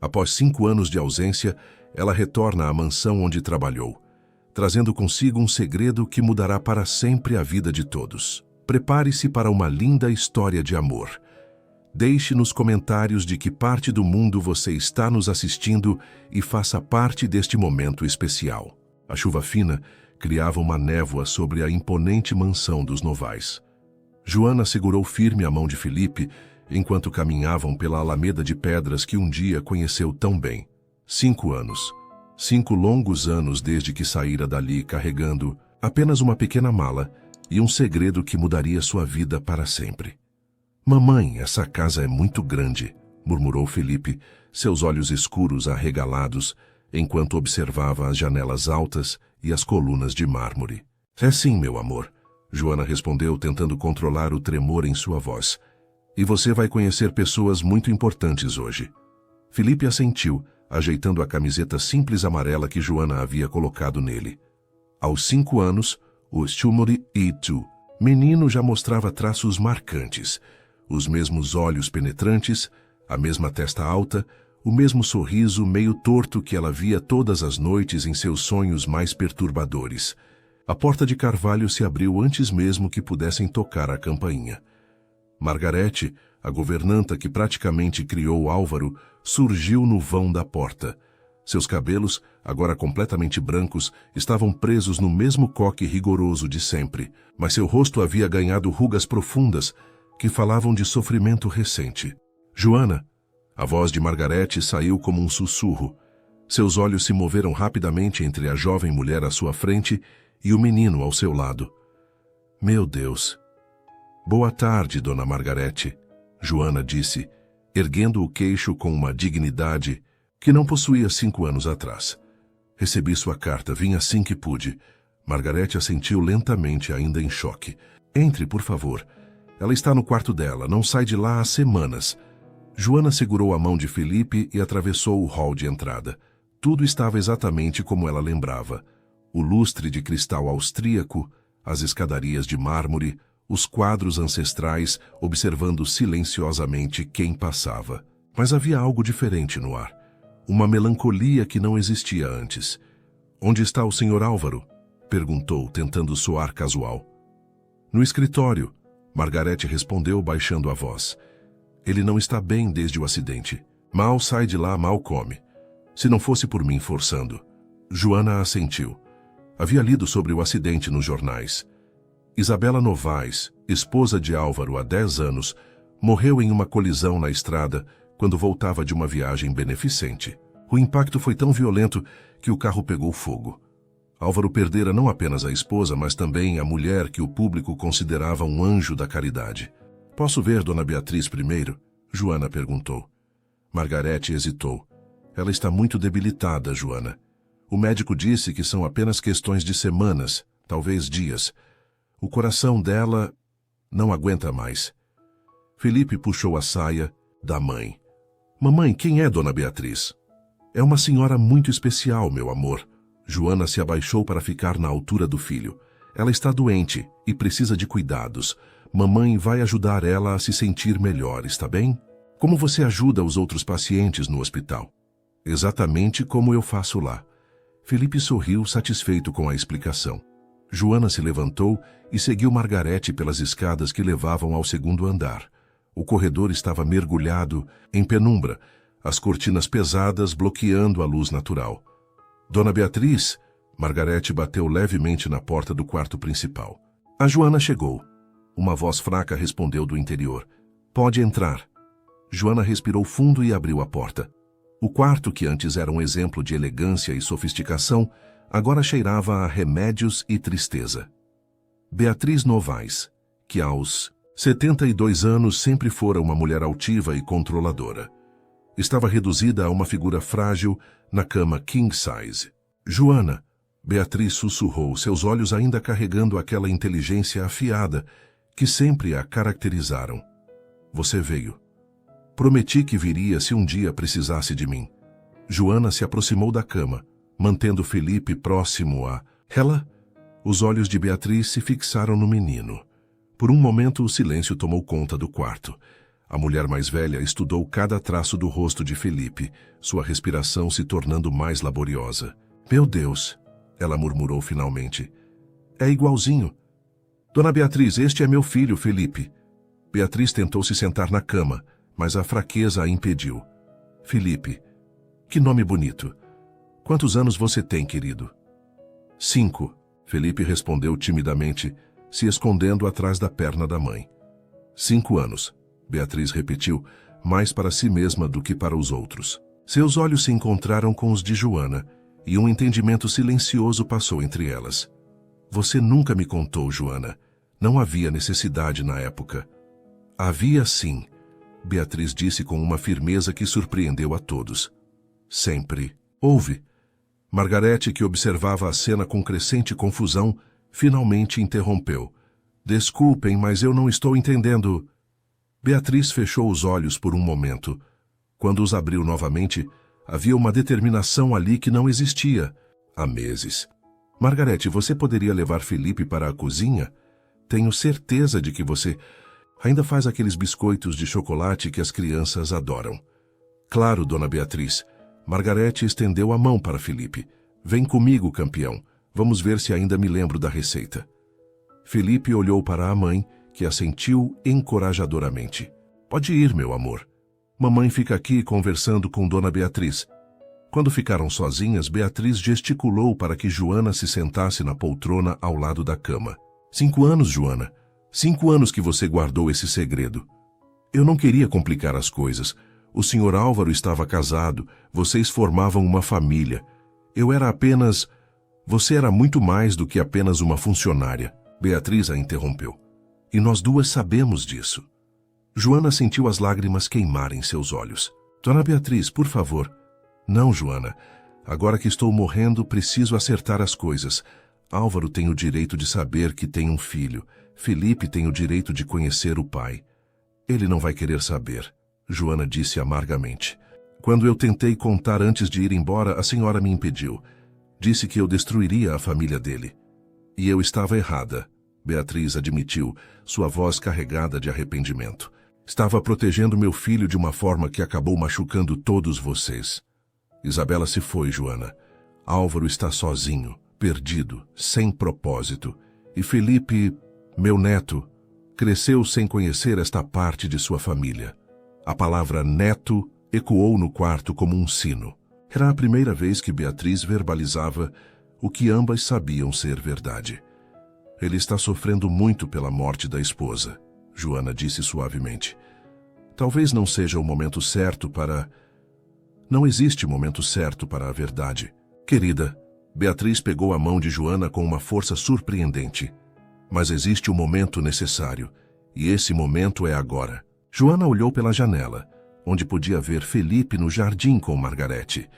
Após 5 anos de ausência, ela retorna à mansão onde trabalhou, trazendo consigo um segredo que mudará para sempre a vida de todos. Prepare-se para uma linda história de amor. Deixe nos comentários de que parte do mundo você está nos assistindo e faça parte deste momento especial. A chuva fina criava uma névoa sobre a imponente mansão dos Novais. Joana segurou firme a mão de Felipe enquanto caminhavam pela alameda de pedras que um dia conheceu tão bem. 5 anos. 5 longos anos desde que saíra dali carregando apenas uma pequena mala e um segredo que mudaria sua vida para sempre. "Mamãe, essa casa é muito grande", murmurou Felipe, seus olhos escuros arregalados, enquanto observava as janelas altas e as colunas de mármore. "É sim, meu amor", Joana respondeu, tentando controlar o tremor em sua voz. "E você vai conhecer pessoas muito importantes hoje." Felipe assentiu, ajeitando a camiseta simples amarela que Joana havia colocado nele. Aos 5 anos, o Stumori Itu, menino, já mostrava traços marcantes. Os mesmos olhos penetrantes, a mesma testa alta, o mesmo sorriso meio torto que ela via todas as noites em seus sonhos mais perturbadores. A porta de carvalho se abriu antes mesmo que pudessem tocar a campainha. Margarete, a governanta que praticamente criou Álvaro, surgiu no vão da porta. Seus cabelos, agora completamente brancos, estavam presos no mesmo coque rigoroso de sempre, mas seu rosto havia ganhado rugas profundas que falavam de sofrimento recente. "Joana", a voz de Margarete saiu como um sussurro. Seus olhos se moveram rapidamente entre a jovem mulher à sua frente e o menino ao seu lado. "Meu Deus." "Boa tarde, Dona Margarete", Joana disse, erguendo o queixo com uma dignidade que não possuía 5 anos atrás. "Recebi sua carta, vim assim que pude." Margarete assentiu lentamente, ainda em choque. "Entre, por favor. Ela está no quarto dela, não sai de lá há semanas." Joana segurou a mão de Felipe e atravessou o hall de entrada. Tudo estava exatamente como ela lembrava. O lustre de cristal austríaco, as escadarias de mármore, os quadros ancestrais observando silenciosamente quem passava. Mas havia algo diferente no ar. Uma melancolia que não existia antes. "Onde está o Sr. Álvaro?" perguntou, tentando soar casual. "No escritório", Margarete respondeu, baixando a voz. "Ele não está bem desde o acidente. Mal sai de lá, mal come. Se não fosse por mim forçando." Joana assentiu. Havia lido sobre o acidente nos jornais. Isabela Novais, esposa de Álvaro há 10 anos, morreu em uma colisão na estrada quando voltava de uma viagem beneficente. O impacto foi tão violento que o carro pegou fogo. Álvaro perdera não apenas a esposa, mas também a mulher que o público considerava um anjo da caridade. "Posso ver Dona Beatriz primeiro?" Joana perguntou. Margarete hesitou. "Ela está muito debilitada, Joana. O médico disse que são apenas questões de semanas, talvez dias. O coração dela não aguenta mais." Felipe puxou a saia da mãe. "Mamãe, quem é Dona Beatriz?" "É uma senhora muito especial, meu amor." Joana se abaixou para ficar na altura do filho. "Ela está doente e precisa de cuidados. Mamãe vai ajudar ela a se sentir melhor, está bem? Como você ajuda os outros pacientes no hospital?" "Exatamente como eu faço lá." Felipe sorriu, satisfeito com a explicação. Joana se levantou e seguiu Margarete pelas escadas que levavam ao 2º andar. O corredor estava mergulhado em penumbra, as cortinas pesadas bloqueando a luz natural. "Dona Beatriz", Margarete bateu levemente na porta do quarto principal. A Joana chegou. Uma voz fraca respondeu do interior. "Pode entrar." Joana respirou fundo e abriu a porta. O quarto, que antes era um exemplo de elegância e sofisticação, agora cheirava a remédios e tristeza. Beatriz Novais, que aos 72 anos sempre fora uma mulher altiva e controladora, estava reduzida a uma figura frágil na cama king size. "Joana", Beatriz sussurrou, seus olhos ainda carregando aquela inteligência afiada que sempre a caracterizaram. "Você veio. Prometi que viria se um dia precisasse de mim." Joana se aproximou da cama, mantendo Felipe próximo a ela. Os olhos de Beatriz se fixaram no menino. Por um momento o silêncio tomou conta do quarto. A mulher mais velha estudou cada traço do rosto de Felipe, sua respiração se tornando mais laboriosa. Meu Deus, ela murmurou finalmente. É igualzinho. Dona Beatriz, este é meu filho, Felipe. Beatriz tentou se sentar na cama, mas a fraqueza a impediu. Felipe, que nome bonito. Quantos anos você tem, querido? 5, Felipe respondeu timidamente, se escondendo atrás da perna da mãe. 5 anos, Beatriz repetiu, mais para si mesma do que para os outros. Seus olhos se encontraram com os de Joana, e um entendimento silencioso passou entre elas. Você nunca me contou, Joana. Não havia necessidade na época. Havia sim, Beatriz disse com uma firmeza que surpreendeu a todos. Sempre houve. Margarete, que observava a cena com crescente confusão, finalmente interrompeu. Desculpem, mas eu não estou entendendo. Beatriz fechou os olhos por um momento. Quando os abriu novamente, havia uma determinação ali que não existia há meses. Margarete, você poderia levar Felipe para a cozinha? Tenho certeza de que você ainda faz aqueles biscoitos de chocolate que as crianças adoram. Claro, dona Beatriz. Margarete estendeu a mão para Felipe. Vem comigo, campeão. Vamos ver se ainda me lembro da receita. Felipe olhou para a mãe, que assentiu encorajadoramente. Pode ir, meu amor. Mamãe fica aqui conversando com dona Beatriz. Quando ficaram sozinhas, Beatriz gesticulou para que Joana se sentasse na poltrona ao lado da cama. 5 anos, Joana. 5 anos que você guardou esse segredo. Eu não queria complicar as coisas. O senhor Álvaro estava casado, vocês formavam uma família. Eu era apenas... Você era muito mais do que apenas uma funcionária. Beatriz a interrompeu. E nós duas sabemos disso. Joana sentiu as lágrimas queimarem seus olhos. Dona Beatriz, por favor. Não, Joana. Agora que estou morrendo, preciso acertar as coisas. Álvaro tem o direito de saber que tem um filho. Felipe tem o direito de conhecer o pai. Ele não vai querer saber, Joana disse amargamente. Quando eu tentei contar antes de ir embora, a senhora me impediu. Disse que eu destruiria a família dele. E eu estava errada, Beatriz admitiu, sua voz carregada de arrependimento. Estava protegendo meu filho de uma forma que acabou machucando todos vocês. Isabela se foi, Joana. Álvaro está sozinho, perdido, sem propósito. E Felipe, meu neto, cresceu sem conhecer esta parte de sua família. A palavra neto ecoou no quarto como um sino. Era a primeira vez que Beatriz verbalizava o que ambas sabiam ser verdade. Ele está sofrendo muito pela morte da esposa, Joana disse suavemente. Talvez não seja o momento certo para... Não existe momento certo para a verdade. Querida, Beatriz pegou a mão de Joana com uma força surpreendente. Mas existe o momento necessário, e esse momento é agora. Joana olhou pela janela, onde podia ver Felipe no jardim com Margarete,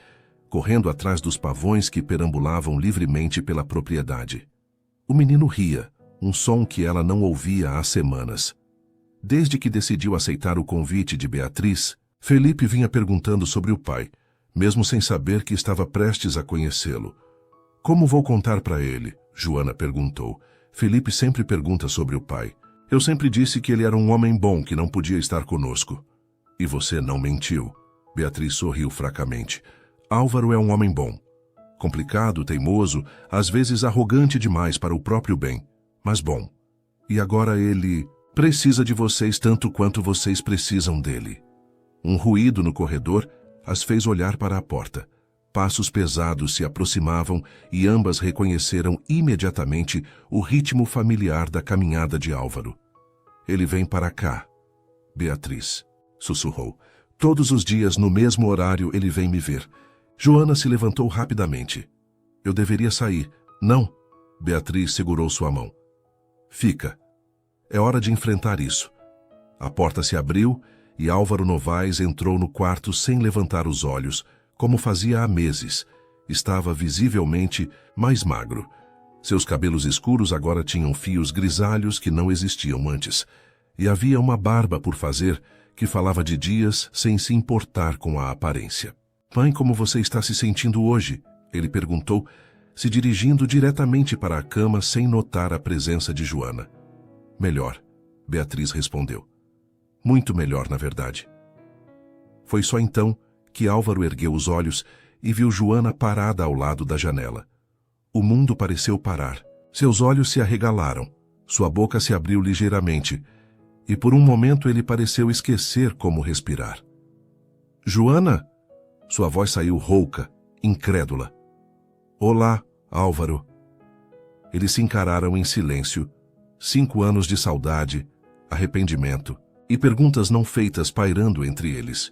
correndo atrás dos pavões que perambulavam livremente pela propriedade. O menino ria, um som que ela não ouvia há semanas. Desde que decidiu aceitar o convite de Beatriz, Felipe vinha perguntando sobre o pai, mesmo sem saber que estava prestes a conhecê-lo. Como vou contar para ele? Joana perguntou. Felipe sempre pergunta sobre o pai. Eu sempre disse que ele era um homem bom que não podia estar conosco. E você não mentiu. Beatriz sorriu fracamente. Álvaro é um homem bom. Complicado, teimoso, às vezes arrogante demais para o próprio bem, mas bom. E agora ele precisa de vocês tanto quanto vocês precisam dele. Um ruído no corredor as fez olhar para a porta. Passos pesados se aproximavam e ambas reconheceram imediatamente o ritmo familiar da caminhada de Álvaro. Ele vem para cá, Beatriz, sussurrou. Todos os dias, no mesmo horário, ele vem me ver. Joana se levantou rapidamente. Eu deveria sair. Não. Beatriz segurou sua mão. Fica. É hora de enfrentar isso. A porta se abriu e Álvaro Novaes entrou no quarto sem levantar os olhos, como fazia há meses. Estava visivelmente mais magro. Seus cabelos escuros agora tinham fios grisalhos que não existiam antes. E havia uma barba por fazer que falava de dias sem se importar com a aparência. Mãe, como você está se sentindo hoje? Ele perguntou, se dirigindo diretamente para a cama sem notar a presença de Joana. Melhor, Beatriz respondeu. Muito melhor, na verdade. Foi só então que Álvaro ergueu os olhos e viu Joana parada ao lado da janela. O mundo pareceu parar. Seus olhos se arregalaram, sua boca se abriu ligeiramente, e por um momento ele pareceu esquecer como respirar. Joana! Sua voz saiu rouca, incrédula. Olá, Álvaro. Eles se encararam em silêncio. 5 anos de saudade, arrependimento e perguntas não feitas pairando entre eles.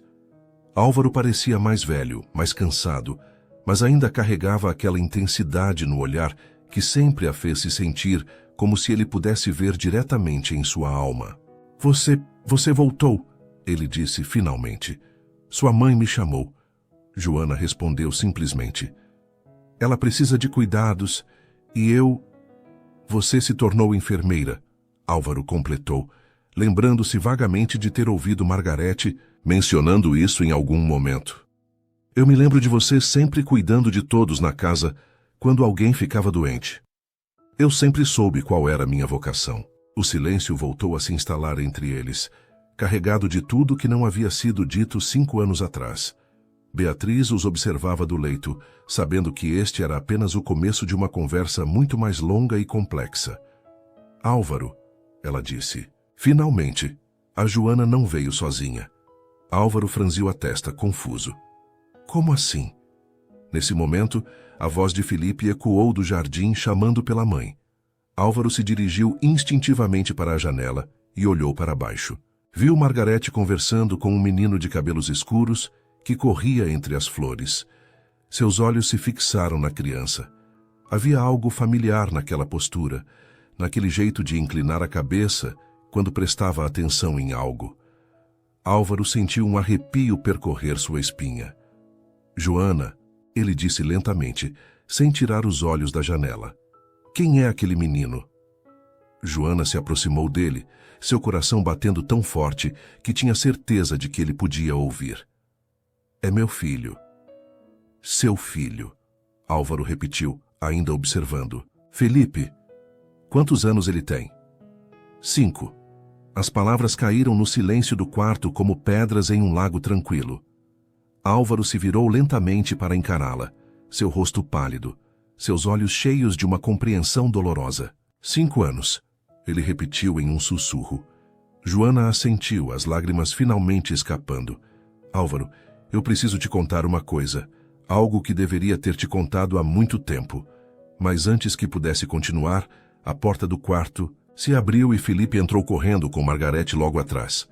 Álvaro parecia mais velho, mais cansado, mas ainda carregava aquela intensidade no olhar que sempre a fez se sentir como se ele pudesse ver diretamente em sua alma. Você voltou, ele disse finalmente. Sua mãe me chamou. Joana respondeu simplesmente. Ela precisa de cuidados e eu... Você se tornou enfermeira, Álvaro completou, lembrando-se vagamente de ter ouvido Margarete mencionando isso em algum momento. Eu me lembro de você sempre cuidando de todos na casa quando alguém ficava doente. Eu sempre soube qual era a minha vocação. O silêncio voltou a se instalar entre eles, carregado de tudo que não havia sido dito 5 anos atrás. Beatriz os observava do leito, sabendo que este era apenas o começo de uma conversa muito mais longa e complexa. Álvaro, ela disse. Finalmente, a Joana não veio sozinha. Álvaro franziu a testa, confuso. Como assim? Nesse momento, a voz de Felipe ecoou do jardim chamando pela mãe. Álvaro se dirigiu instintivamente para a janela e olhou para baixo. Viu Margarete conversando com um menino de cabelos escuros que corria entre as flores. Seus olhos se fixaram na criança. Havia algo familiar naquela postura, naquele jeito de inclinar a cabeça quando prestava atenção em algo. Álvaro sentiu um arrepio percorrer sua espinha. Joana, ele disse lentamente, sem tirar os olhos da janela. Quem é aquele menino? Joana se aproximou dele, seu coração batendo tão forte que tinha certeza de que ele podia ouvir. É meu filho. Seu filho, Álvaro repetiu, ainda observando. Felipe, quantos anos ele tem? 5. As palavras caíram no silêncio do quarto como pedras em um lago tranquilo. Álvaro se virou lentamente para encará-la, seu rosto pálido, seus olhos cheios de uma compreensão dolorosa. 5 anos, ele repetiu em um sussurro. Joana assentiu, as lágrimas finalmente escapando. Álvaro, eu preciso te contar uma coisa, algo que deveria ter te contado há muito tempo. Mas antes que pudesse continuar, a porta do quarto se abriu e Felipe entrou correndo com Margarete logo atrás.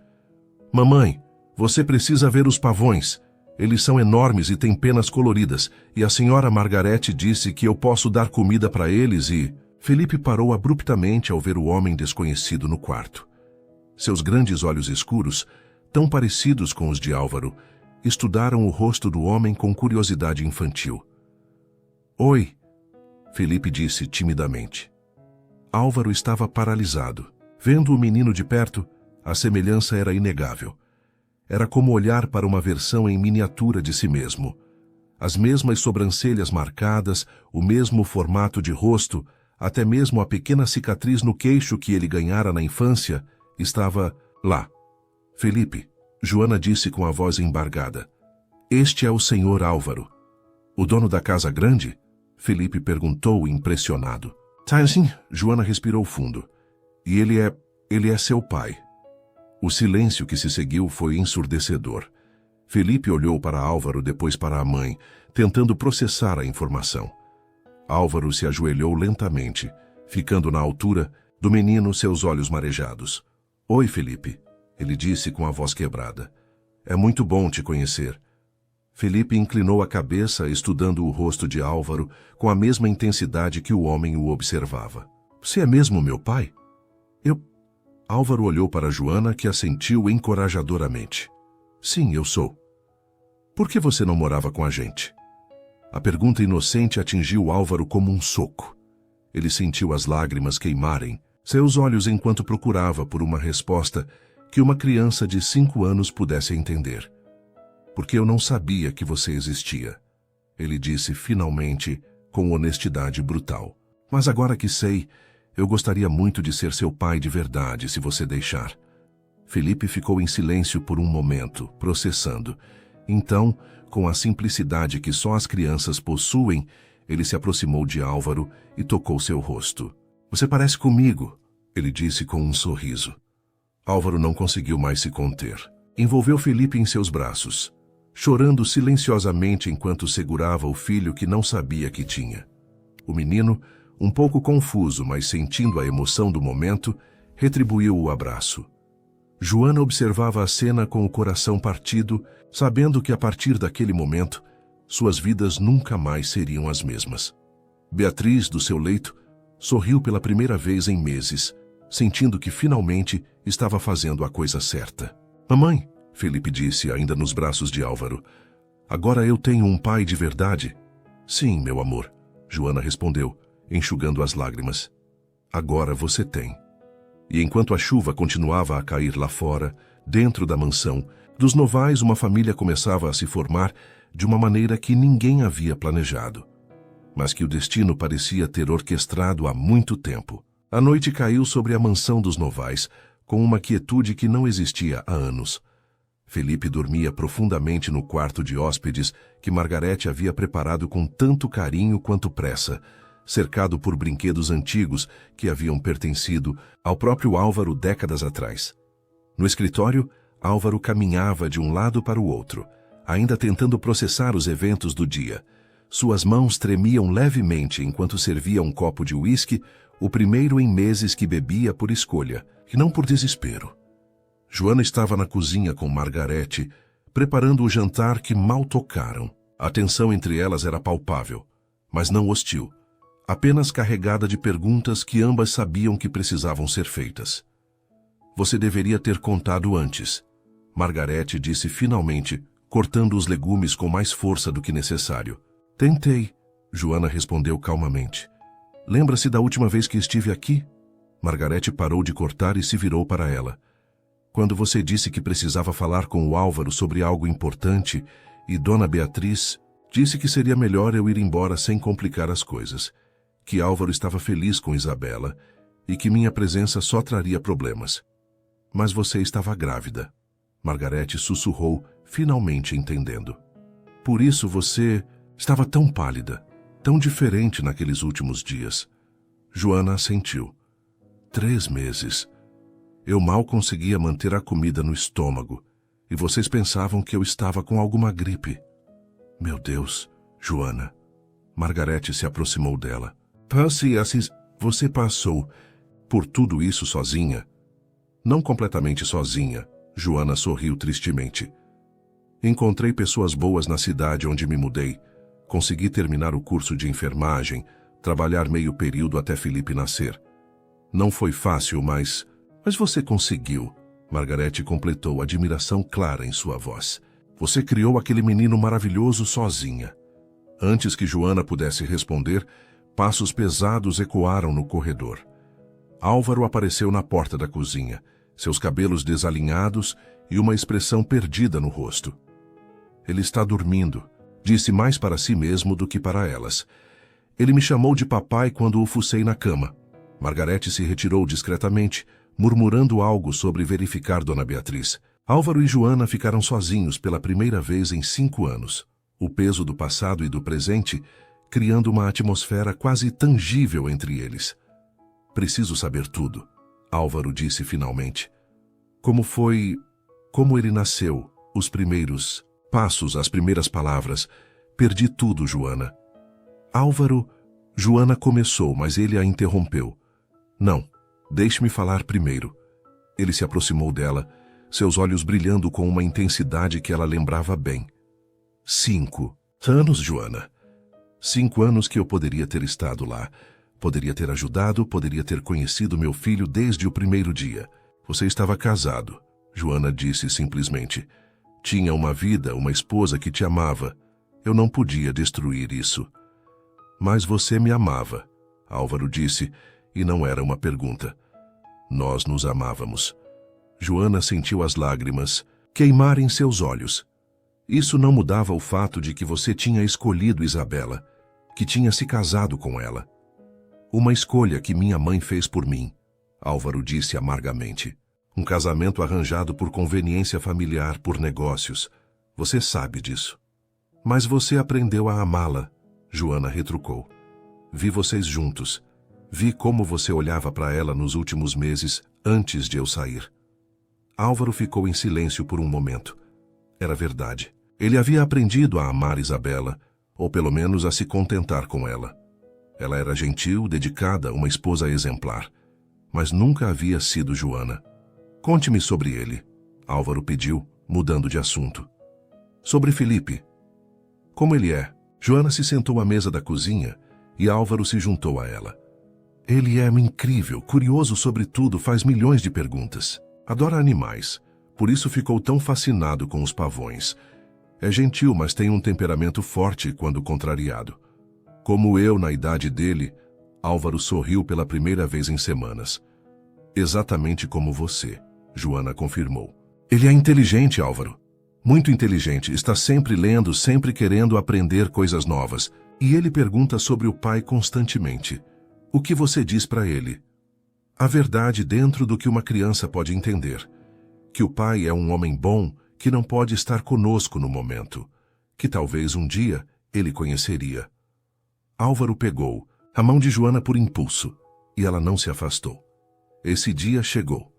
Mamãe, você precisa ver os pavões. Eles são enormes e têm penas coloridas, e a senhora Margarete disse que eu posso dar comida para eles e... Felipe parou abruptamente ao ver o homem desconhecido no quarto. Seus grandes olhos escuros, tão parecidos com os de Álvaro, estudaram o rosto do homem com curiosidade infantil. Oi, Felipe disse timidamente. Álvaro estava paralisado. Vendo o menino de perto, a semelhança era inegável. Era como olhar para uma versão em miniatura de si mesmo. As mesmas sobrancelhas marcadas, o mesmo formato de rosto, até mesmo a pequena cicatriz no queixo que ele ganhara na infância, estava lá. Felipe, Joana disse com a voz embargada. Este é o senhor Álvaro. O dono da casa grande? Felipe perguntou impressionado. Sim, Joana respirou fundo. E ele é seu pai. O silêncio que se seguiu foi ensurdecedor. Felipe olhou para Álvaro, depois para a mãe, tentando processar a informação. Álvaro se ajoelhou lentamente, ficando na altura do menino, seus olhos marejados. Oi, Felipe, ele disse com a voz quebrada. É muito bom te conhecer. Felipe inclinou a cabeça, estudando o rosto de Álvaro com a mesma intensidade que o homem o observava. Você é mesmo meu pai? Álvaro olhou para Joana, que assentiu encorajadoramente. Sim, eu sou. Por que você não morava com a gente? A pergunta inocente atingiu Álvaro como um soco. Ele sentiu as lágrimas queimarem seus olhos enquanto procurava por uma resposta que uma criança de 5 anos pudesse entender. Porque eu não sabia que você existia, ele disse finalmente com honestidade brutal. Mas agora que sei, eu gostaria muito de ser seu pai de verdade, se você deixar. Felipe ficou em silêncio por um momento, processando. Então, com a simplicidade que só as crianças possuem, ele se aproximou de Álvaro e tocou seu rosto. "Você parece comigo", ele disse com um sorriso. Álvaro não conseguiu mais se conter. Envolveu Felipe em seus braços, chorando silenciosamente enquanto segurava o filho que não sabia que tinha. O menino, um pouco confuso, mas sentindo a emoção do momento, retribuiu o abraço. Joana observava a cena com o coração partido, sabendo que a partir daquele momento, suas vidas nunca mais seriam as mesmas. Beatriz, do seu leito, sorriu pela primeira vez em meses, sentindo que finalmente estava fazendo a coisa certa. "Mamãe", Felipe disse, ainda nos braços de Álvaro, "agora eu tenho um pai de verdade." "Sim, meu amor", Joana respondeu, enxugando as lágrimas. "Agora você tem." E enquanto a chuva continuava a cair lá fora, dentro da mansão, dos Novais uma família começava a se formar de uma maneira que ninguém havia planejado, mas que o destino parecia ter orquestrado há muito tempo. A noite caiu sobre a mansão dos Novais, com uma quietude que não existia há anos. Felipe dormia profundamente no quarto de hóspedes que Margarete havia preparado com tanto carinho quanto pressa, cercado por brinquedos antigos que haviam pertencido ao próprio Álvaro décadas atrás. No escritório, Álvaro caminhava de um lado para o outro, ainda tentando processar os eventos do dia. Suas mãos tremiam levemente enquanto servia um copo de uísque, o primeiro em meses que bebia por escolha, e não por desespero. Joana estava na cozinha com Margarete, preparando o jantar que mal tocaram. A tensão entre elas era palpável, mas não hostil, apenas carregada de perguntas que ambas sabiam que precisavam ser feitas. "Você deveria ter contado antes", Margarete disse finalmente, cortando os legumes com mais força do que necessário. "Tentei", Joana respondeu calmamente. "Lembra-se da última vez que estive aqui?" Margarete parou de cortar e se virou para ela. "Quando você disse que precisava falar com o Álvaro sobre algo importante e Dona Beatriz disse que seria melhor eu ir embora sem complicar as coisas, que Álvaro estava feliz com Isabela e que minha presença só traria problemas. Mas você estava grávida." Margarete sussurrou, finalmente entendendo. "Por isso você estava tão pálida, tão diferente naqueles últimos dias." Joana assentiu. 3 meses. Eu mal conseguia manter a comida no estômago, e vocês pensavam que eu estava com alguma gripe. Meu Deus, Joana. Margarete se aproximou dela. Você passou por tudo isso sozinha? Não completamente sozinha, Joana sorriu tristemente. Encontrei pessoas boas na cidade onde me mudei. Consegui terminar o curso de enfermagem, trabalhar meio período até Felipe nascer. Não foi fácil, mas você conseguiu. Margarete completou, admiração clara em sua voz. Você criou aquele menino maravilhoso sozinha. Antes que Joana pudesse responder, passos pesados ecoaram no corredor. Álvaro apareceu na porta da cozinha, seus cabelos desalinhados e uma expressão perdida no rosto. Ele está dormindo, disse mais para si mesmo do que para elas. Ele me chamou de papai quando o fucei na cama. Margarete se retirou discretamente, murmurando algo sobre verificar Dona Beatriz. Álvaro e Joana ficaram sozinhos pela primeira vez em 5 anos. O peso do passado e do presente, criando uma atmosfera quase tangível entre eles. Preciso saber tudo, Álvaro disse finalmente. Como ele nasceu, os primeiros passos, as primeiras palavras. Perdi tudo, Joana. Álvaro, Joana começou, mas ele a interrompeu. Não, deixe-me falar primeiro. Ele se aproximou dela, seus olhos brilhando com uma intensidade que ela lembrava bem. 5 anos, Joana. 5 anos que eu poderia ter estado lá. Poderia ter ajudado, poderia ter conhecido meu filho desde o primeiro dia. Você estava casado, Joana disse simplesmente. Tinha uma vida, uma esposa que te amava. Eu não podia destruir isso. Mas você me amava, Álvaro disse, e não era uma pergunta. Nós nos amávamos. Joana sentiu as lágrimas queimar em seus olhos. Isso não mudava o fato de que você tinha escolhido Isabela, que tinha se casado com ela. Uma escolha que minha mãe fez por mim, Álvaro disse amargamente. Um casamento arranjado por conveniência familiar, por negócios. Você sabe disso. Mas você aprendeu a amá-la, Joana retrucou. Vi vocês juntos. Vi como você olhava para ela nos últimos meses, antes de eu sair. Álvaro ficou em silêncio por um momento. Era verdade. Ele havia aprendido a amar Isabela, ou pelo menos a se contentar com ela. Ela era gentil, dedicada, uma esposa exemplar. Mas nunca havia sido Joana. Conte-me sobre ele, Álvaro pediu, mudando de assunto. Sobre Felipe. Como ele é? Joana se sentou à mesa da cozinha e Álvaro se juntou a ela. Ele é incrível, curioso sobre tudo, faz milhões de perguntas. Adora animais, por isso ficou tão fascinado com os pavões. É gentil, mas tem um temperamento forte quando contrariado. Como eu na idade dele, Álvaro sorriu pela primeira vez em semanas. Exatamente como você, Joana confirmou. Ele é inteligente, Álvaro. Muito inteligente, está sempre lendo, sempre querendo aprender coisas novas. E ele pergunta sobre o pai constantemente. O que você diz para ele? A verdade dentro do que uma criança pode entender. Que o pai é um homem bom, que não pode estar conosco no momento. Que talvez um dia ele conheceria. Álvaro pegou a mão de Joana por impulso, e ela não se afastou. Esse dia chegou.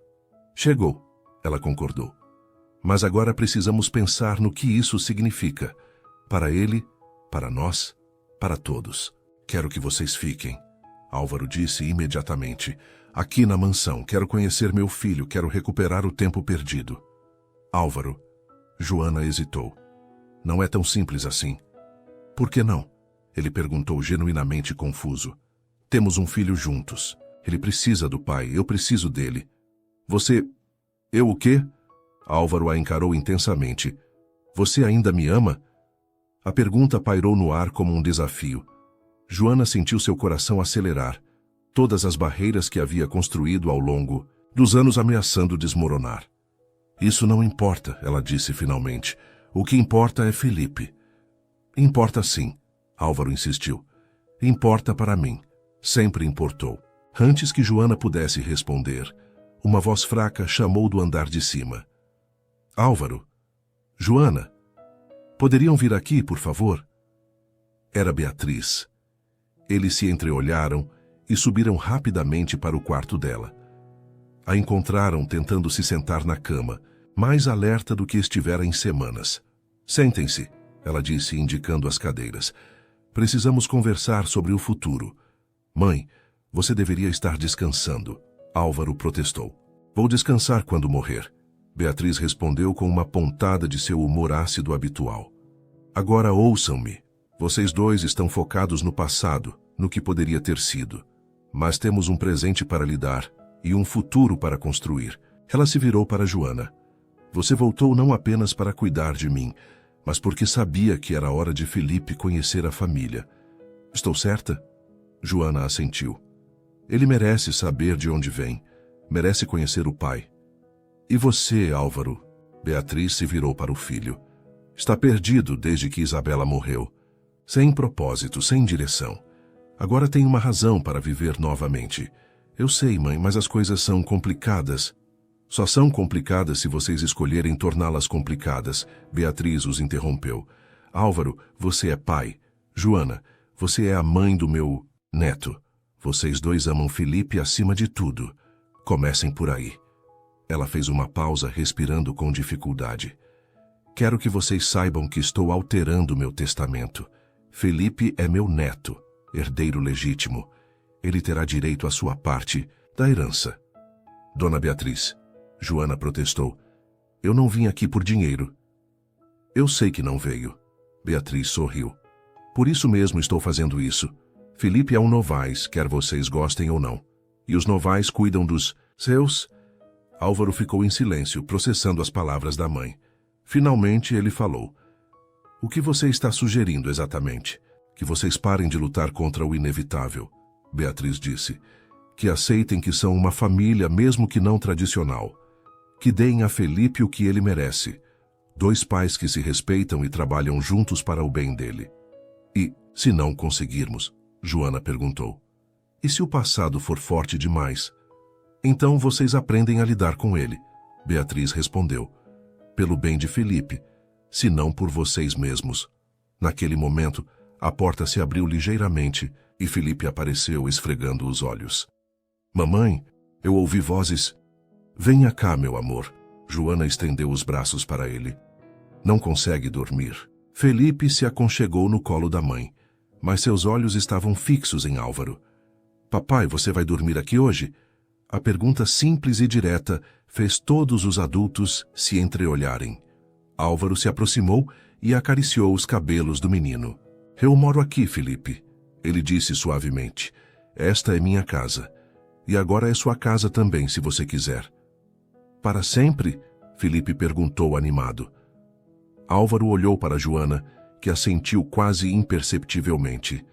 Chegou, ela concordou. Mas agora precisamos pensar no que isso significa. Para ele, para nós, para todos. Quero que vocês fiquem, Álvaro disse imediatamente. Aqui na mansão, quero conhecer meu filho, quero recuperar o tempo perdido. Álvaro, Joana hesitou. Não é tão simples assim. Por que não? Ele perguntou genuinamente confuso. Temos um filho juntos. Ele precisa do pai, eu preciso dele. Você... Eu o quê? Álvaro a encarou intensamente. Você ainda me ama? A pergunta pairou no ar como um desafio. Joana sentiu seu coração acelerar. Todas as barreiras que havia construído ao longo dos anos ameaçando desmoronar. Isso não importa, ela disse finalmente. O que importa é Felipe. Importa sim, Álvaro insistiu. Importa para mim. Sempre importou. Antes que Joana pudesse responder, uma voz fraca chamou do andar de cima. Álvaro, Joana, poderiam vir aqui, por favor? Era Beatriz. Eles se entreolharam e subiram rapidamente para o quarto dela. A encontraram tentando se sentar na cama, mais alerta do que estivera em semanas. Sentem-se, ela disse, indicando as cadeiras. Precisamos conversar sobre o futuro. Mãe, você deveria estar descansando. Álvaro protestou. Vou descansar quando morrer. Beatriz respondeu com uma pontada de seu humor ácido habitual. Agora ouçam-me. Vocês dois estão focados no passado, no que poderia ter sido. Mas temos um presente para lhe dar e um futuro para construir. Ela se virou para Joana. Você voltou não apenas para cuidar de mim, mas porque sabia que era hora de Felipe conhecer a família. Estou certa? Joana assentiu. Ele merece saber de onde vem. Merece conhecer o pai. E você, Álvaro? Beatriz se virou para o filho. Está perdido desde que Isabela morreu. Sem propósito, sem direção. Agora tem uma razão para viver novamente. Eu sei, mãe, mas as coisas são complicadas. Só são complicadas se vocês escolherem torná-las complicadas. Beatriz os interrompeu. Álvaro, você é pai. Joana, você é a mãe do meu neto. Vocês dois amam Felipe acima de tudo. Comecem por aí. Ela fez uma pausa, respirando com dificuldade. Quero que vocês saibam que estou alterando meu testamento. Felipe é meu neto, herdeiro legítimo. Ele terá direito à sua parte da herança. Dona Beatriz, Joana protestou. Eu não vim aqui por dinheiro. Eu sei que não veio. Beatriz sorriu. Por isso mesmo estou fazendo isso. Felipe é um Novaes, quer vocês gostem ou não. E os Novaes cuidam dos seus... Álvaro ficou em silêncio, processando as palavras da mãe. Finalmente ele falou. O que você está sugerindo exatamente? Que vocês parem de lutar contra o inevitável. Beatriz disse. Que aceitem que são uma família, mesmo que não tradicional. Que deem a Felipe o que ele merece. Dois pais que se respeitam e trabalham juntos para o bem dele. E, se não conseguirmos? Joana perguntou. E se o passado for forte demais? Então vocês aprendem a lidar com ele, Beatriz respondeu. Pelo bem de Felipe, se não por vocês mesmos. Naquele momento, a porta se abriu ligeiramente e Felipe apareceu esfregando os olhos. Mamãe, eu ouvi vozes. Venha cá, meu amor. Joana estendeu os braços para ele. Não consegue dormir. Felipe se aconchegou no colo da mãe, mas seus olhos estavam fixos em Álvaro. Papai, você vai dormir aqui hoje? A pergunta simples e direta fez todos os adultos se entreolharem. Álvaro se aproximou e acariciou os cabelos do menino. Eu moro aqui, Felipe, ele disse suavemente. Esta é minha casa. E agora é sua casa também, se você quiser. Para sempre? Felipe perguntou animado. Álvaro olhou para Joana, que assentiu quase imperceptivelmente.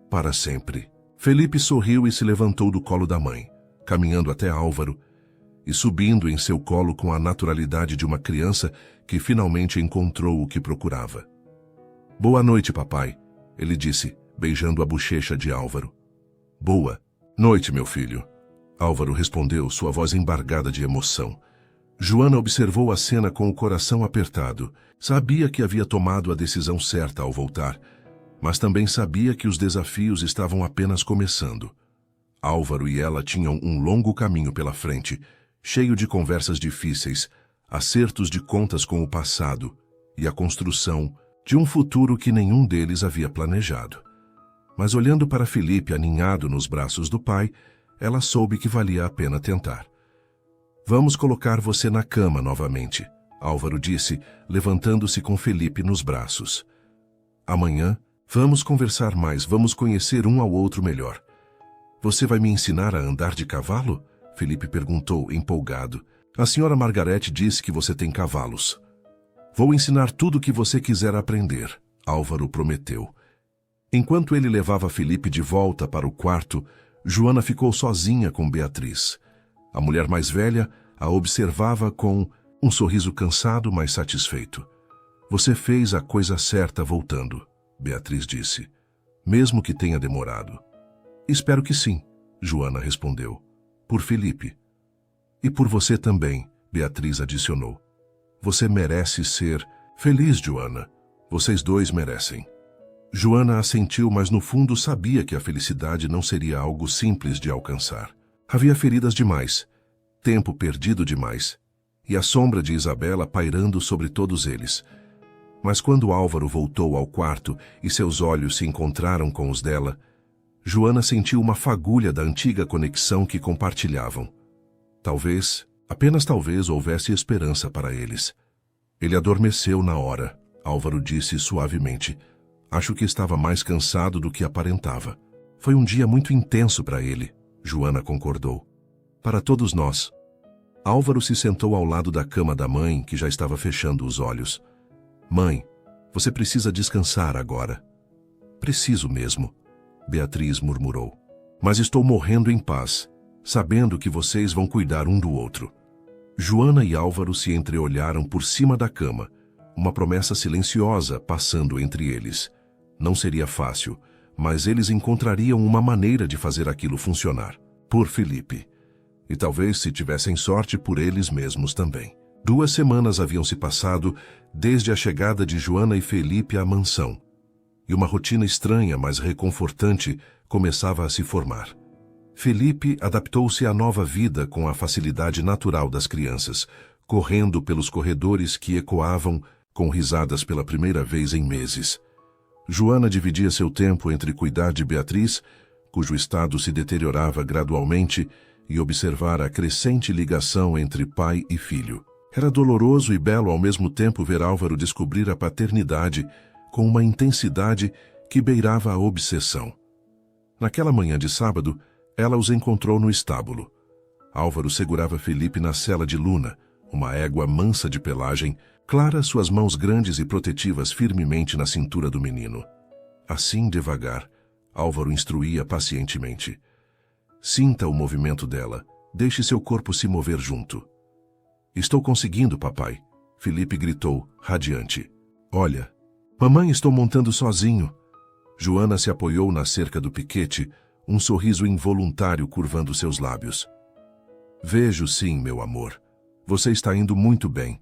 Para sempre. Felipe sorriu e se levantou do colo da mãe, caminhando até Álvaro e subindo em seu colo com a naturalidade de uma criança que finalmente encontrou o que procurava. Boa noite, papai, ele disse, beijando a bochecha de Álvaro. Boa noite, meu filho. Álvaro respondeu, sua voz embargada de emoção. Joana observou a cena com o coração apertado. Sabia que havia tomado a decisão certa ao voltar, mas também sabia que os desafios estavam apenas começando. Álvaro e ela tinham um longo caminho pela frente, cheio de conversas difíceis, acertos de contas com o passado e a construção de um futuro que nenhum deles havia planejado. Mas olhando para Felipe aninhado nos braços do pai, ela soube que valia a pena tentar. Vamos colocar você na cama novamente, Álvaro disse, levantando-se com Felipe nos braços. Amanhã, vamos conversar mais, vamos conhecer um ao outro melhor. Você vai me ensinar a andar de cavalo? Felipe perguntou, empolgado. A senhora Margarete disse que você tem cavalos. Vou ensinar tudo o que você quiser aprender, Álvaro prometeu. Enquanto ele levava Felipe de volta para o quarto, Joana ficou sozinha com Beatriz. A mulher mais velha a observava com um sorriso cansado, mas satisfeito. Você fez a coisa certa voltando, Beatriz disse, mesmo que tenha demorado. Espero que sim, Joana respondeu. Por Felipe. E por você também, Beatriz adicionou. Você merece ser feliz, Joana. Vocês dois merecem. Joana assentiu, mas no fundo sabia que a felicidade não seria algo simples de alcançar. Havia feridas demais, tempo perdido demais, e a sombra de Isabela pairando sobre todos eles. Mas quando Álvaro voltou ao quarto e seus olhos se encontraram com os dela, Joana sentiu uma fagulha da antiga conexão que compartilhavam. Talvez, apenas talvez, houvesse esperança para eles. Ele adormeceu na hora, Álvaro disse suavemente. Acho que estava mais cansado do que aparentava. Foi um dia muito intenso para ele, Joana concordou. Para todos nós. Álvaro se sentou ao lado da cama da mãe, que já estava fechando os olhos. Mãe, você precisa descansar agora. Preciso mesmo, Beatriz murmurou. Mas estou morrendo em paz, sabendo que vocês vão cuidar um do outro. Joana e Álvaro se entreolharam por cima da cama, uma promessa silenciosa passando entre eles. Não seria fácil, mas eles encontrariam uma maneira de fazer aquilo funcionar. Por Felipe. E talvez, se tivessem sorte, por eles mesmos também. 2 semanas haviam se passado desde a chegada de Joana e Felipe à mansão. E uma rotina estranha, mas reconfortante, começava a se formar. Felipe adaptou-se à nova vida com a facilidade natural das crianças, correndo pelos corredores que ecoavam com risadas pela primeira vez em meses. Joana dividia seu tempo entre cuidar de Beatriz, cujo estado se deteriorava gradualmente, e observar a crescente ligação entre pai e filho. Era doloroso e belo ao mesmo tempo ver Álvaro descobrir a paternidade com uma intensidade que beirava a obsessão. Naquela manhã de sábado, ela os encontrou no estábulo. Álvaro segurava Felipe na sela de Luna, uma égua mansa de pelagem, Clara suas mãos grandes e protetivas firmemente na cintura do menino. Assim, devagar, Álvaro instruía pacientemente. Sinta o movimento dela, deixe seu corpo se mover junto. Estou conseguindo, papai, Felipe gritou, radiante. Olha, mamãe, estou montando sozinho. Joana se apoiou na cerca do piquete, um sorriso involuntário curvando seus lábios. Vejo sim, meu amor. Você está indo muito bem.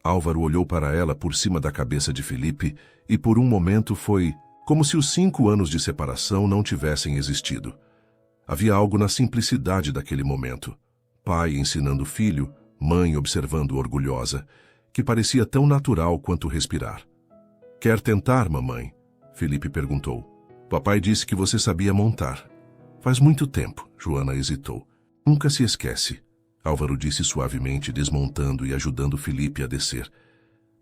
Álvaro olhou para ela por cima da cabeça de Felipe e por um momento foi como se os 5 anos de separação não tivessem existido. Havia algo na simplicidade daquele momento. Pai ensinando filho, mãe observando orgulhosa, que parecia tão natural quanto respirar. Quer tentar, mamãe? Felipe perguntou. Papai disse que você sabia montar. Faz muito tempo, Joana hesitou. Nunca se esquece. Álvaro disse suavemente, desmontando e ajudando Felipe a descer.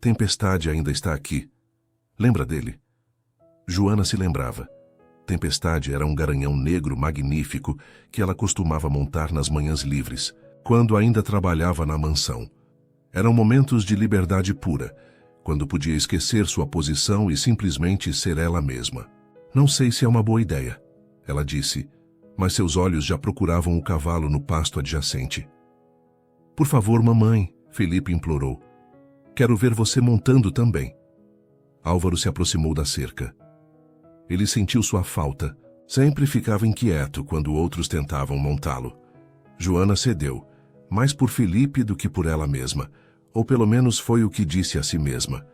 Tempestade ainda está aqui. Lembra dele? Joana se lembrava. Tempestade era um garanhão negro magnífico que ela costumava montar nas manhãs livres, quando ainda trabalhava na mansão. Eram momentos de liberdade pura, quando podia esquecer sua posição e simplesmente ser ela mesma. Não sei se é uma boa ideia, ela disse, mas seus olhos já procuravam o cavalo no pasto adjacente. Por favor, mamãe, Felipe implorou. Quero ver você montando também. Álvaro se aproximou da cerca. Ele sentiu sua falta. Sempre ficava inquieto quando outros tentavam montá-lo. Joana cedeu, mais por Felipe do que por ela mesma, ou pelo menos foi o que disse a si mesma.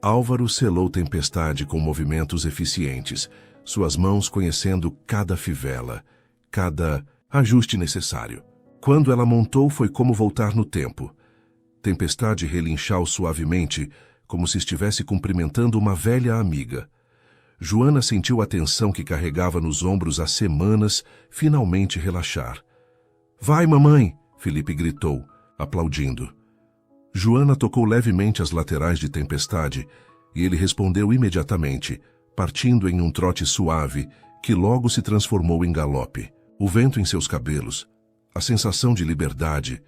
Álvaro selou Tempestade com movimentos eficientes, suas mãos conhecendo cada fivela, cada ajuste necessário. Quando ela montou, foi como voltar no tempo. Tempestade relinchou suavemente, como se estivesse cumprimentando uma velha amiga. Joana sentiu a tensão que carregava nos ombros há semanas finalmente relaxar. Vai, mamãe! Felipe gritou, aplaudindo. Joana tocou levemente as laterais de Tempestade e ele respondeu imediatamente, partindo em um trote suave que logo se transformou em galope. O vento em seus cabelos, a sensação de liberdade,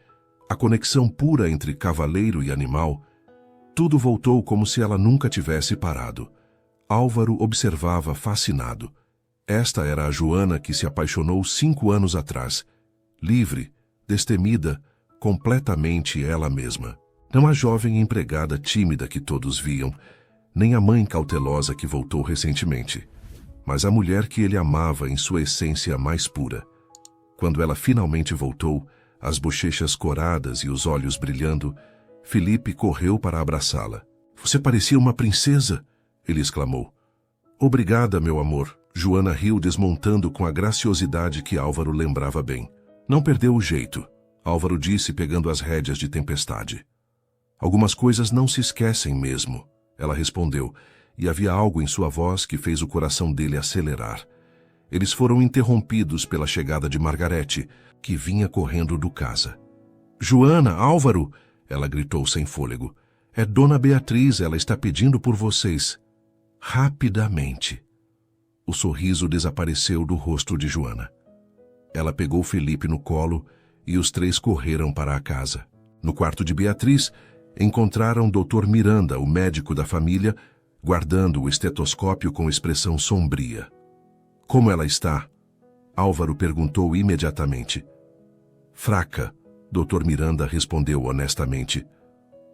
a conexão pura entre cavaleiro e animal, tudo voltou como se ela nunca tivesse parado. Álvaro observava fascinado. Esta era a Joana que se apaixonou 5 anos atrás, livre, destemida, completamente ela mesma. Não a jovem empregada tímida que todos viam, nem a mãe cautelosa que voltou recentemente, mas a mulher que ele amava em sua essência mais pura. Quando ela finalmente voltou, as bochechas coradas e os olhos brilhando, Felipe correu para abraçá-la. Você parecia uma princesa, ele exclamou. Obrigada, meu amor. Joana riu desmontando com a graciosidade que Álvaro lembrava bem. Não perdeu o jeito, Álvaro disse pegando as rédeas de Tempestade. Algumas coisas não se esquecem mesmo, ela respondeu, e havia algo em sua voz que fez o coração dele acelerar. Eles foram interrompidos pela chegada de Margarete, que vinha correndo do casa. Joana, Álvaro! Ela gritou sem fôlego. É Dona Beatriz, ela está pedindo por vocês. Rapidamente. O sorriso desapareceu do rosto de Joana. Ela pegou Felipe no colo e os 3 correram para a casa. No quarto de Beatriz, encontraram Dr. Miranda, o médico da família, guardando o estetoscópio com expressão sombria. Como ela está? Álvaro perguntou imediatamente. Fraca, Dr. Miranda respondeu honestamente.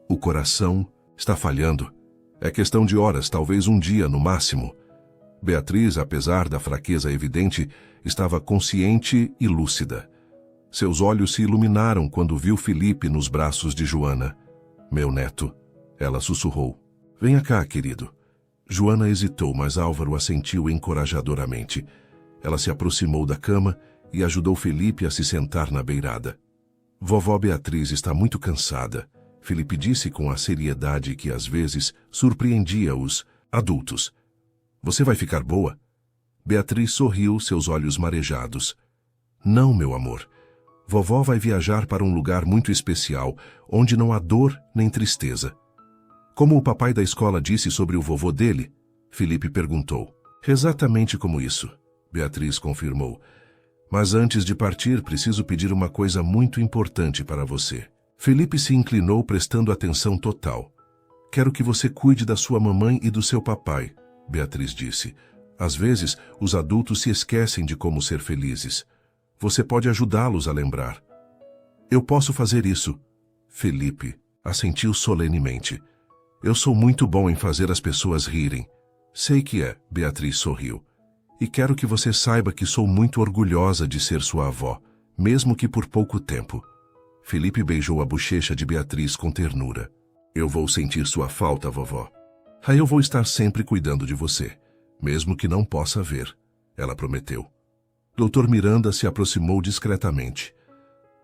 O coração está falhando. É questão de horas, talvez um dia no máximo. Beatriz, apesar da fraqueza evidente, estava consciente e lúcida. Seus olhos se iluminaram quando viu Felipe nos braços de Joana. Meu neto, ela sussurrou. Venha cá, querido. Joana hesitou, mas Álvaro assentiu encorajadoramente. Ela se aproximou da cama e ajudou Felipe a se sentar na beirada. Vovó Beatriz está muito cansada, Felipe disse com a seriedade que às vezes surpreendia os adultos. Você vai ficar boa? Beatriz sorriu, seus olhos marejados. Não, meu amor. Vovó vai viajar para um lugar muito especial, onde não há dor nem tristeza. Como o papai da escola disse sobre o vovô dele? Felipe perguntou. Exatamente como isso, Beatriz confirmou. Mas antes de partir, preciso pedir uma coisa muito importante para você. Felipe se inclinou prestando atenção total. Quero que você cuide da sua mamãe e do seu papai, Beatriz disse. Às vezes, os adultos se esquecem de como ser felizes. Você pode ajudá-los a lembrar. Eu posso fazer isso. Felipe assentiu solenemente. Eu sou muito bom em fazer as pessoas rirem. Sei que é, Beatriz sorriu. E quero que você saiba que sou muito orgulhosa de ser sua avó, mesmo que por pouco tempo. Felipe beijou a bochecha de Beatriz com ternura. Eu vou sentir sua falta, vovó. Aí eu vou estar sempre cuidando de você, mesmo que não possa ver, ela prometeu. Dr. Miranda se aproximou discretamente.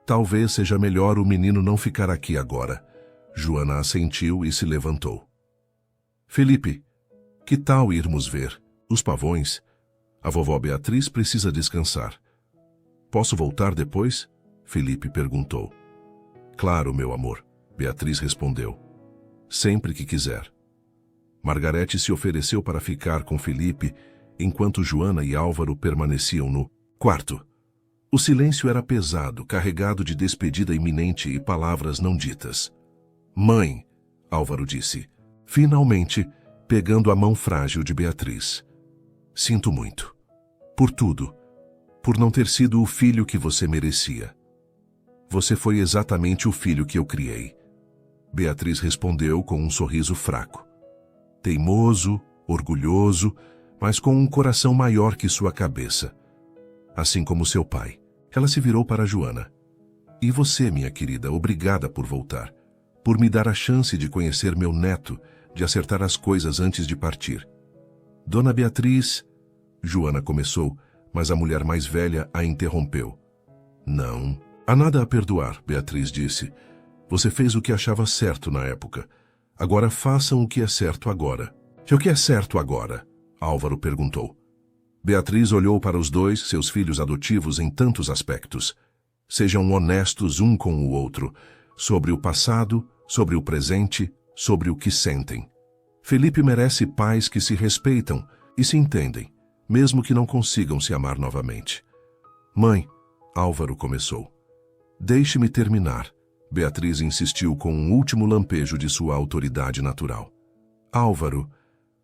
Talvez seja melhor o menino não ficar aqui agora. Joana assentiu e se levantou. Felipe, que tal irmos ver os pavões? A vovó Beatriz precisa descansar. Posso voltar depois? Felipe perguntou. Claro, meu amor, Beatriz respondeu. Sempre que quiser. Margarete se ofereceu para ficar com Felipe, enquanto Joana e Álvaro permaneciam no quarto. O silêncio era pesado, carregado de despedida iminente e palavras não ditas. Mãe, Álvaro disse, finalmente, pegando a mão frágil de Beatriz. Sinto muito. Por tudo. Por não ter sido o filho que você merecia. Você foi exatamente o filho que eu criei. Beatriz respondeu com um sorriso fraco. Teimoso, orgulhoso, mas com um coração maior que sua cabeça. Assim como seu pai. Ela se virou para Joana. E você, minha querida, obrigada por voltar. Por me dar a chance de conhecer meu neto, de acertar as coisas antes de partir. Dona Beatriz... Joana começou, mas a mulher mais velha a interrompeu. Não, há nada a perdoar, Beatriz disse. Você fez o que achava certo na época. Agora façam o que é certo agora. E o que é certo agora? Álvaro perguntou. Beatriz olhou para os dois, seus filhos adotivos em tantos aspectos. Sejam honestos um com o outro, sobre o passado, sobre o presente, sobre o que sentem. Felipe merece pais que se respeitam e se entendem, mesmo que não consigam se amar novamente. Mãe, Álvaro começou. Deixe-me terminar. Beatriz insistiu com um último lampejo de sua autoridade natural. Álvaro,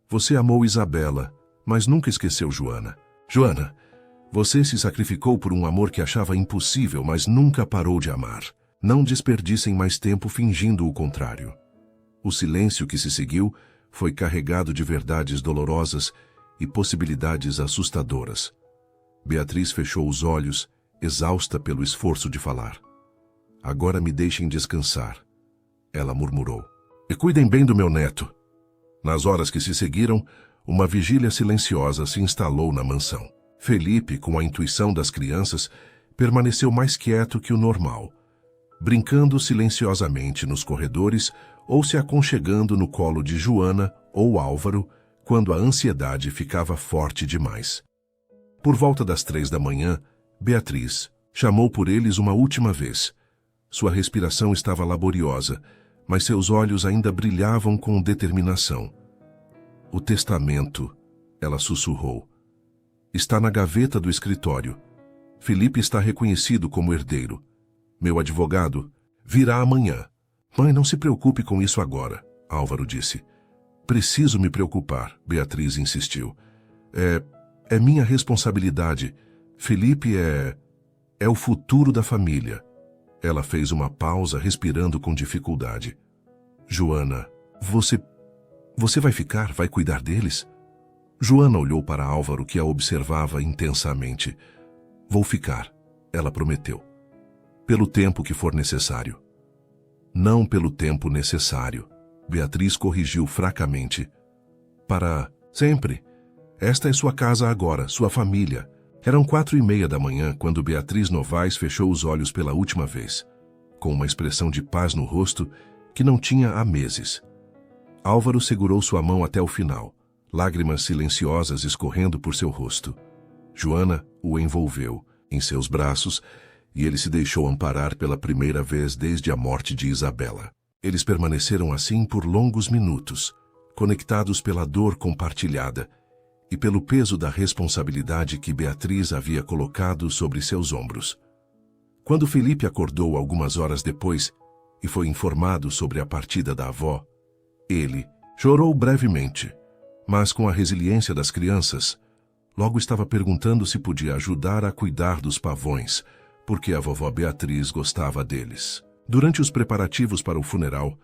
você amou Isabela, mas nunca esqueceu Joana. Joana, você se sacrificou por um amor que achava impossível, mas nunca parou de amar. Não desperdicem mais tempo fingindo o contrário. O silêncio que se seguiu foi carregado de verdades dolorosas e possibilidades assustadoras. Beatriz fechou os olhos, exausta pelo esforço de falar. Agora me deixem descansar, ela murmurou. E cuidem bem do meu neto. Nas horas que se seguiram, uma vigília silenciosa se instalou na mansão. Felipe, com a intuição das crianças, permaneceu mais quieto que o normal, brincando silenciosamente nos corredores ou se aconchegando no colo de Joana ou Álvaro, quando a ansiedade ficava forte demais. Por volta das 3 da manhã, Beatriz chamou por eles uma última vez. Sua respiração estava laboriosa, mas seus olhos ainda brilhavam com determinação. O testamento, ela sussurrou. Está na gaveta do escritório. Felipe está reconhecido como herdeiro. Meu advogado virá amanhã. Mãe, não se preocupe com isso agora, Álvaro disse. Preciso me preocupar, Beatriz insistiu. É minha responsabilidade. Felipe é o futuro da família. Ela fez uma pausa, respirando com dificuldade. Joana, você vai ficar? Vai cuidar deles? Joana olhou para Álvaro, que a observava intensamente. Vou ficar, ela prometeu. Pelo tempo que for necessário. Não pelo tempo necessário, Beatriz corrigiu fracamente. Para sempre. Esta é sua casa agora, sua família. Eram 4:30 da manhã quando Beatriz Novaes fechou os olhos pela última vez, com uma expressão de paz no rosto que não tinha há meses. Álvaro segurou sua mão até o final, lágrimas silenciosas escorrendo por seu rosto. Joana o envolveu em seus braços e ele se deixou amparar pela primeira vez desde a morte de Isabela. Eles permaneceram assim por longos minutos, conectados pela dor compartilhada e pelo peso da responsabilidade que Beatriz havia colocado sobre seus ombros. Quando Felipe acordou algumas horas depois e foi informado sobre a partida da avó, ele chorou brevemente, mas com a resiliência das crianças, logo estava perguntando se podia ajudar a cuidar dos pavões, porque a vovó Beatriz gostava deles. Durante os preparativos para o funeral,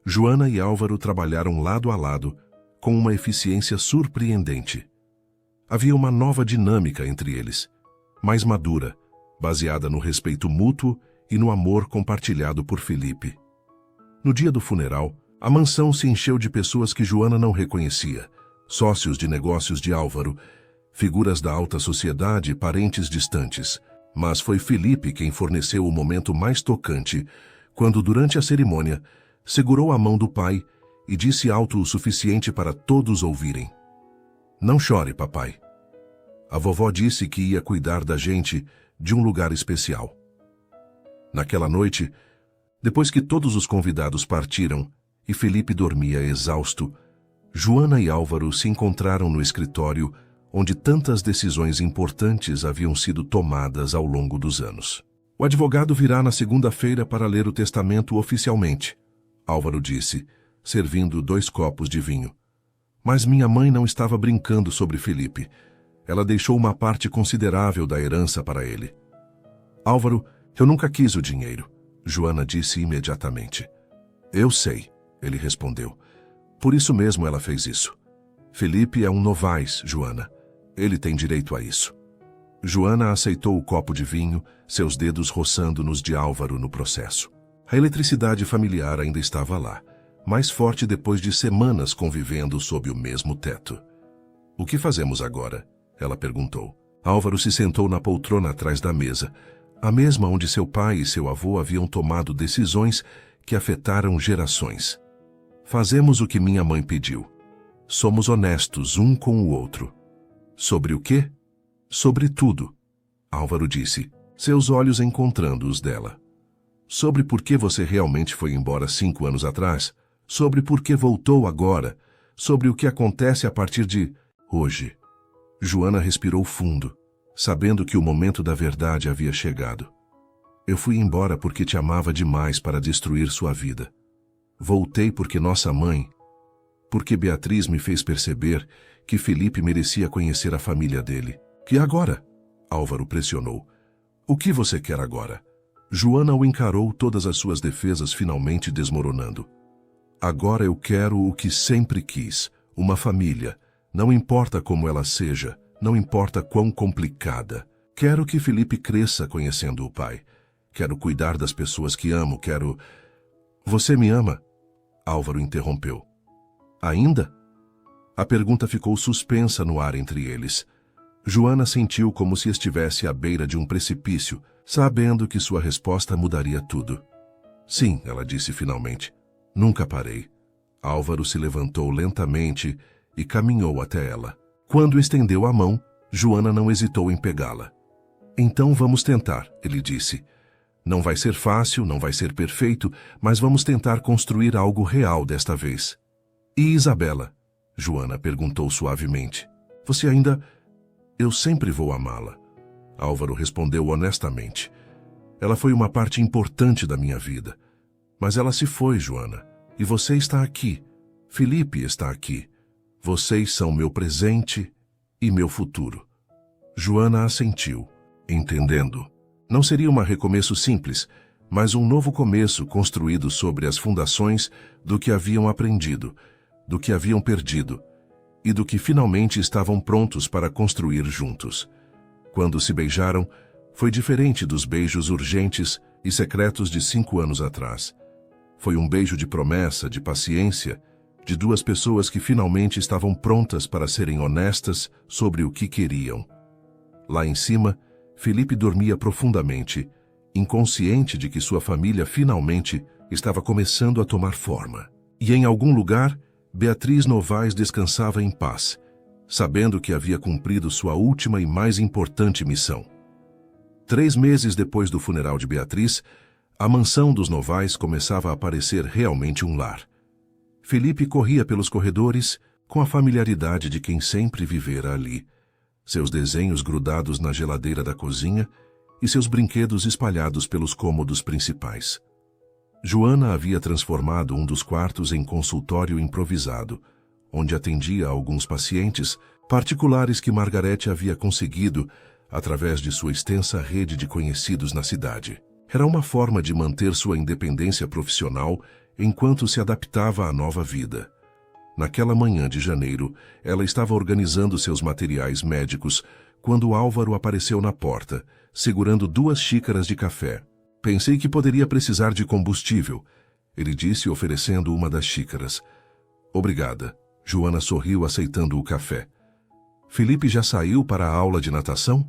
Joana e Álvaro trabalharam lado a lado com uma eficiência surpreendente. Havia uma nova dinâmica entre eles, mais madura, baseada no respeito mútuo e no amor compartilhado por Felipe. No dia do funeral, a mansão se encheu de pessoas que Joana não reconhecia, sócios de negócios de Álvaro, figuras da alta sociedade e parentes distantes. Mas foi Felipe quem forneceu o momento mais tocante, quando, durante a cerimônia, segurou a mão do pai e disse alto o suficiente para todos ouvirem: "Não chore, papai. A vovó disse que ia cuidar da gente de um lugar especial." Naquela noite, depois que todos os convidados partiram e Felipe dormia exausto, Joana e Álvaro se encontraram no escritório onde tantas decisões importantes haviam sido tomadas ao longo dos anos. "O advogado virá na segunda-feira para ler o testamento oficialmente", Álvaro disse, servindo 2 copos de vinho. "Mas minha mãe não estava brincando sobre Felipe. Ela deixou uma parte considerável da herança para ele." "Álvaro, eu nunca quis o dinheiro", Joana disse imediatamente. "Eu sei", ele respondeu. "Por isso mesmo ela fez isso. Felipe é um Novaes, Joana. Ele tem direito a isso." Joana aceitou o copo de vinho, seus dedos roçando nos de Álvaro no processo. A eletricidade familiar ainda estava lá, mais forte depois de semanas convivendo sob o mesmo teto. "O que fazemos agora?", ela perguntou. Álvaro se sentou na poltrona atrás da mesa, a mesma onde seu pai e seu avô haviam tomado decisões que afetaram gerações. "Fazemos o que minha mãe pediu. Somos honestos um com o outro." "Sobre o quê?" "Sobre tudo", Álvaro disse, seus olhos encontrando os dela. "Sobre por que você realmente foi embora 5 anos atrás, sobre por que voltou agora, sobre o que acontece a partir de hoje." Joana respirou fundo, sabendo que o momento da verdade havia chegado. "Eu fui embora porque te amava demais para destruir sua vida. Voltei porque nossa mãe, porque Beatriz me fez perceber que Felipe merecia conhecer a família dele." "Que agora?", Álvaro pressionou. "O que você quer agora?" Joana o encarou, todas as suas defesas finalmente desmoronando. "Agora eu quero o que sempre quis, uma família. Não importa como ela seja, não importa quão complicada. Quero que Felipe cresça conhecendo o pai. Quero cuidar das pessoas que amo, quero..." "Você me ama?", Álvaro interrompeu. "Ainda?" A pergunta ficou suspensa no ar entre eles. Joana sentiu como se estivesse à beira de um precipício, sabendo que sua resposta mudaria tudo. "Sim", ela disse finalmente. "Nunca parei." Álvaro se levantou lentamente e caminhou até ela. Quando estendeu a mão, Joana não hesitou em pegá-la. "Então vamos tentar", ele disse. "Não vai ser fácil, não vai ser perfeito, mas vamos tentar construir algo real desta vez." "E Isabela?", Joana perguntou suavemente. "Você ainda..." "Eu sempre vou amá-la", Álvaro respondeu honestamente. "Ela foi uma parte importante da minha vida. Mas ela se foi, Joana, e você está aqui. Felipe está aqui. Vocês são meu presente e meu futuro." Joana assentiu, entendendo. Não seria um recomeço simples, mas um novo começo construído sobre as fundações do que haviam aprendido, do que haviam perdido e do que finalmente estavam prontos para construir juntos. Quando se beijaram, foi diferente dos beijos urgentes e secretos de 5 anos atrás. Foi um beijo de promessa, de paciência, de 2 pessoas que finalmente estavam prontas para serem honestas sobre o que queriam. Lá em cima, Felipe dormia profundamente, inconsciente de que sua família finalmente estava começando a tomar forma. E em algum lugar, Beatriz Novaes descansava em paz, sabendo que havia cumprido sua última e mais importante missão. 3 meses depois do funeral de Beatriz, a mansão dos Novaes começava a parecer realmente um lar. Felipe corria pelos corredores com a familiaridade de quem sempre vivera ali, seus desenhos grudados na geladeira da cozinha e seus brinquedos espalhados pelos cômodos principais. Joana havia transformado um dos quartos em consultório improvisado, onde atendia a alguns pacientes particulares que Margarete havia conseguido através de sua extensa rede de conhecidos na cidade. Era uma forma de manter sua independência profissional enquanto se adaptava à nova vida. Naquela manhã de janeiro, ela estava organizando seus materiais médicos quando Álvaro apareceu na porta, segurando 2 xícaras de café. Pensei que poderia precisar de combustível, ele disse, oferecendo uma das xícaras. Obrigada. Joana sorriu, aceitando o café. Felipe já saiu para a aula de natação?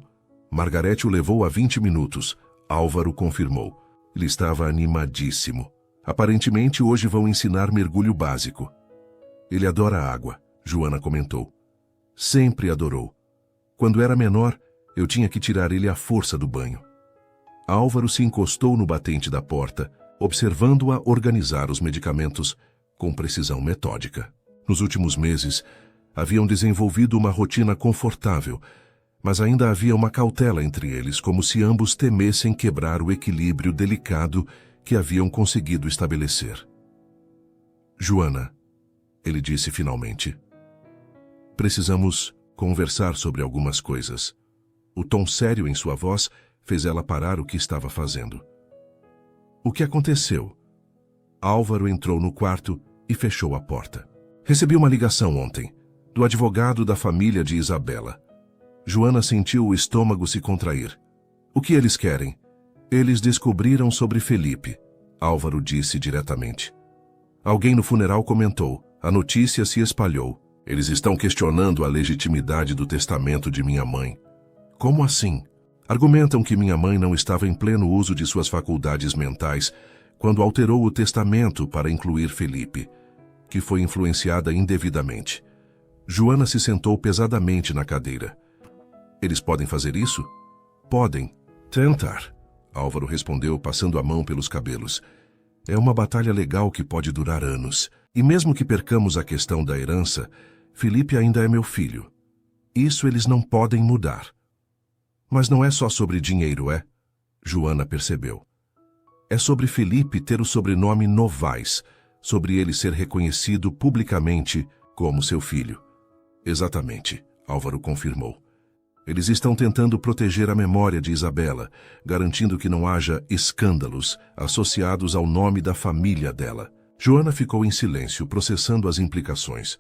Margarete o levou há 20 minutos. Álvaro confirmou. Ele estava animadíssimo. Aparentemente hoje vão ensinar mergulho básico. Ele adora água, Joana comentou. Sempre adorou. Quando era menor, eu tinha que tirar ele à força do banho. Álvaro se encostou no batente da porta, observando-a organizar os medicamentos com precisão metódica. Nos últimos meses, haviam desenvolvido uma rotina confortável, mas ainda havia uma cautela entre eles, como se ambos temessem quebrar o equilíbrio delicado que haviam conseguido estabelecer. Joana, ele disse finalmente, precisamos conversar sobre algumas coisas. O tom sério em sua voz fez ela parar o que estava fazendo. O que aconteceu? Álvaro entrou no quarto e fechou a porta. Recebi uma ligação ontem, do advogado da família de Isabela. Joana sentiu o estômago se contrair. O que eles querem? Eles descobriram sobre Felipe, Álvaro disse diretamente. Alguém no funeral comentou. A notícia se espalhou. Eles estão questionando a legitimidade do testamento de minha mãe. Como assim? Argumentam que minha mãe não estava em pleno uso de suas faculdades mentais quando alterou o testamento para incluir Felipe, que foi influenciada indevidamente. Joana se sentou pesadamente na cadeira. Eles podem fazer isso? Podem. Tentar. Álvaro respondeu, passando a mão pelos cabelos. É uma batalha legal que pode durar anos. E mesmo que percamos a questão da herança, Felipe ainda é meu filho. Isso eles não podem mudar. Mas não é só sobre dinheiro, é? Joana percebeu. É sobre Felipe ter o sobrenome Novaes, sobre ele ser reconhecido publicamente como seu filho. Exatamente, Álvaro confirmou. Eles estão tentando proteger a memória de Isabela, garantindo que não haja escândalos associados ao nome da família dela. Joana ficou em silêncio, processando as implicações.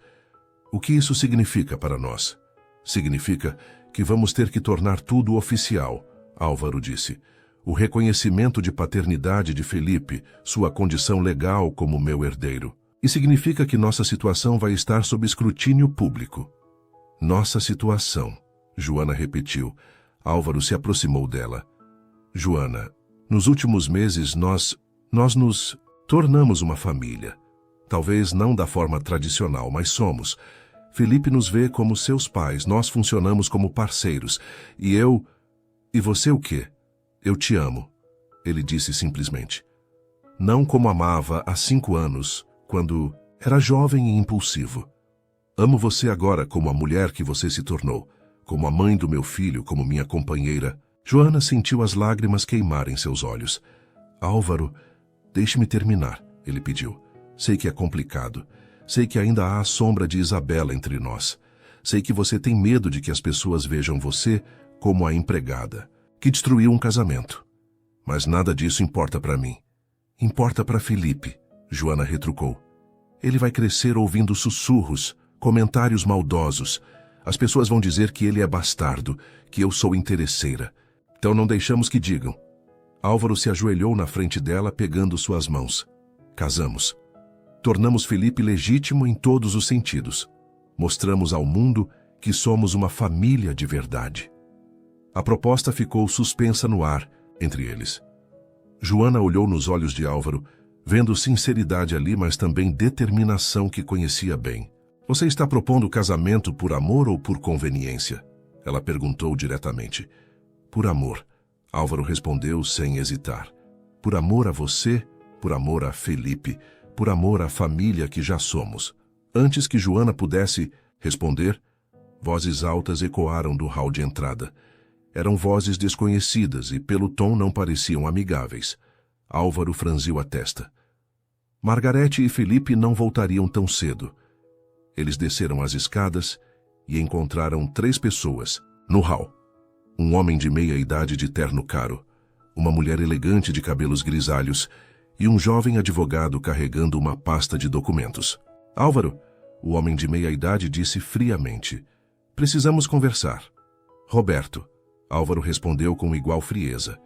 O que isso significa para nós? Significa que vamos ter que tornar tudo oficial, Álvaro disse. O reconhecimento de paternidade de Felipe, sua condição legal como meu herdeiro. E significa que nossa situação vai estar sob escrutínio público. Nossa situação, Joana repetiu. Álvaro se aproximou dela. Joana, nos últimos meses nós nos tornamos uma família. Talvez não da forma tradicional, mas somos. Felipe nos vê como seus pais, nós funcionamos como parceiros. E eu... E você o quê? Eu te amo, ele disse simplesmente. Não como amava há 5 anos, quando era jovem e impulsivo. Amo você agora como a mulher que você se tornou, como a mãe do meu filho, como minha companheira. Joana sentiu as lágrimas queimarem seus olhos. Álvaro, deixe-me terminar, ele pediu. Sei que é complicado. Sei que ainda há a sombra de Isabela entre nós. Sei que você tem medo de que as pessoas vejam você como a empregada, que destruiu um casamento. Mas nada disso importa para mim. Importa para Felipe, Joana retrucou. Ele vai crescer ouvindo sussurros, comentários maldosos. As pessoas vão dizer que ele é bastardo, que eu sou interesseira. Então não deixamos que digam. Álvaro se ajoelhou na frente dela, pegando suas mãos. Casamos. Tornamos Felipe legítimo em todos os sentidos. Mostramos ao mundo que somos uma família de verdade. A proposta ficou suspensa no ar entre eles. Joana olhou nos olhos de Álvaro, vendo sinceridade ali, mas também determinação que conhecia bem. Você está propondo casamento por amor ou por conveniência? Ela perguntou diretamente. Por amor, Álvaro respondeu sem hesitar. Por amor a você, por amor a Felipe, por amor à família que já somos. Antes que Joana pudesse responder, vozes altas ecoaram do hall de entrada. Eram vozes desconhecidas e pelo tom não pareciam amigáveis. Álvaro franziu a testa. Margarete e Felipe não voltariam tão cedo. Eles desceram as escadas e encontraram 3 pessoas no hall. Um homem de meia idade de terno caro, uma mulher elegante de cabelos grisalhos e um jovem advogado carregando uma pasta de documentos. Álvaro, o homem de meia idade disse friamente. Precisamos conversar. Roberto, Álvaro respondeu com igual frieza.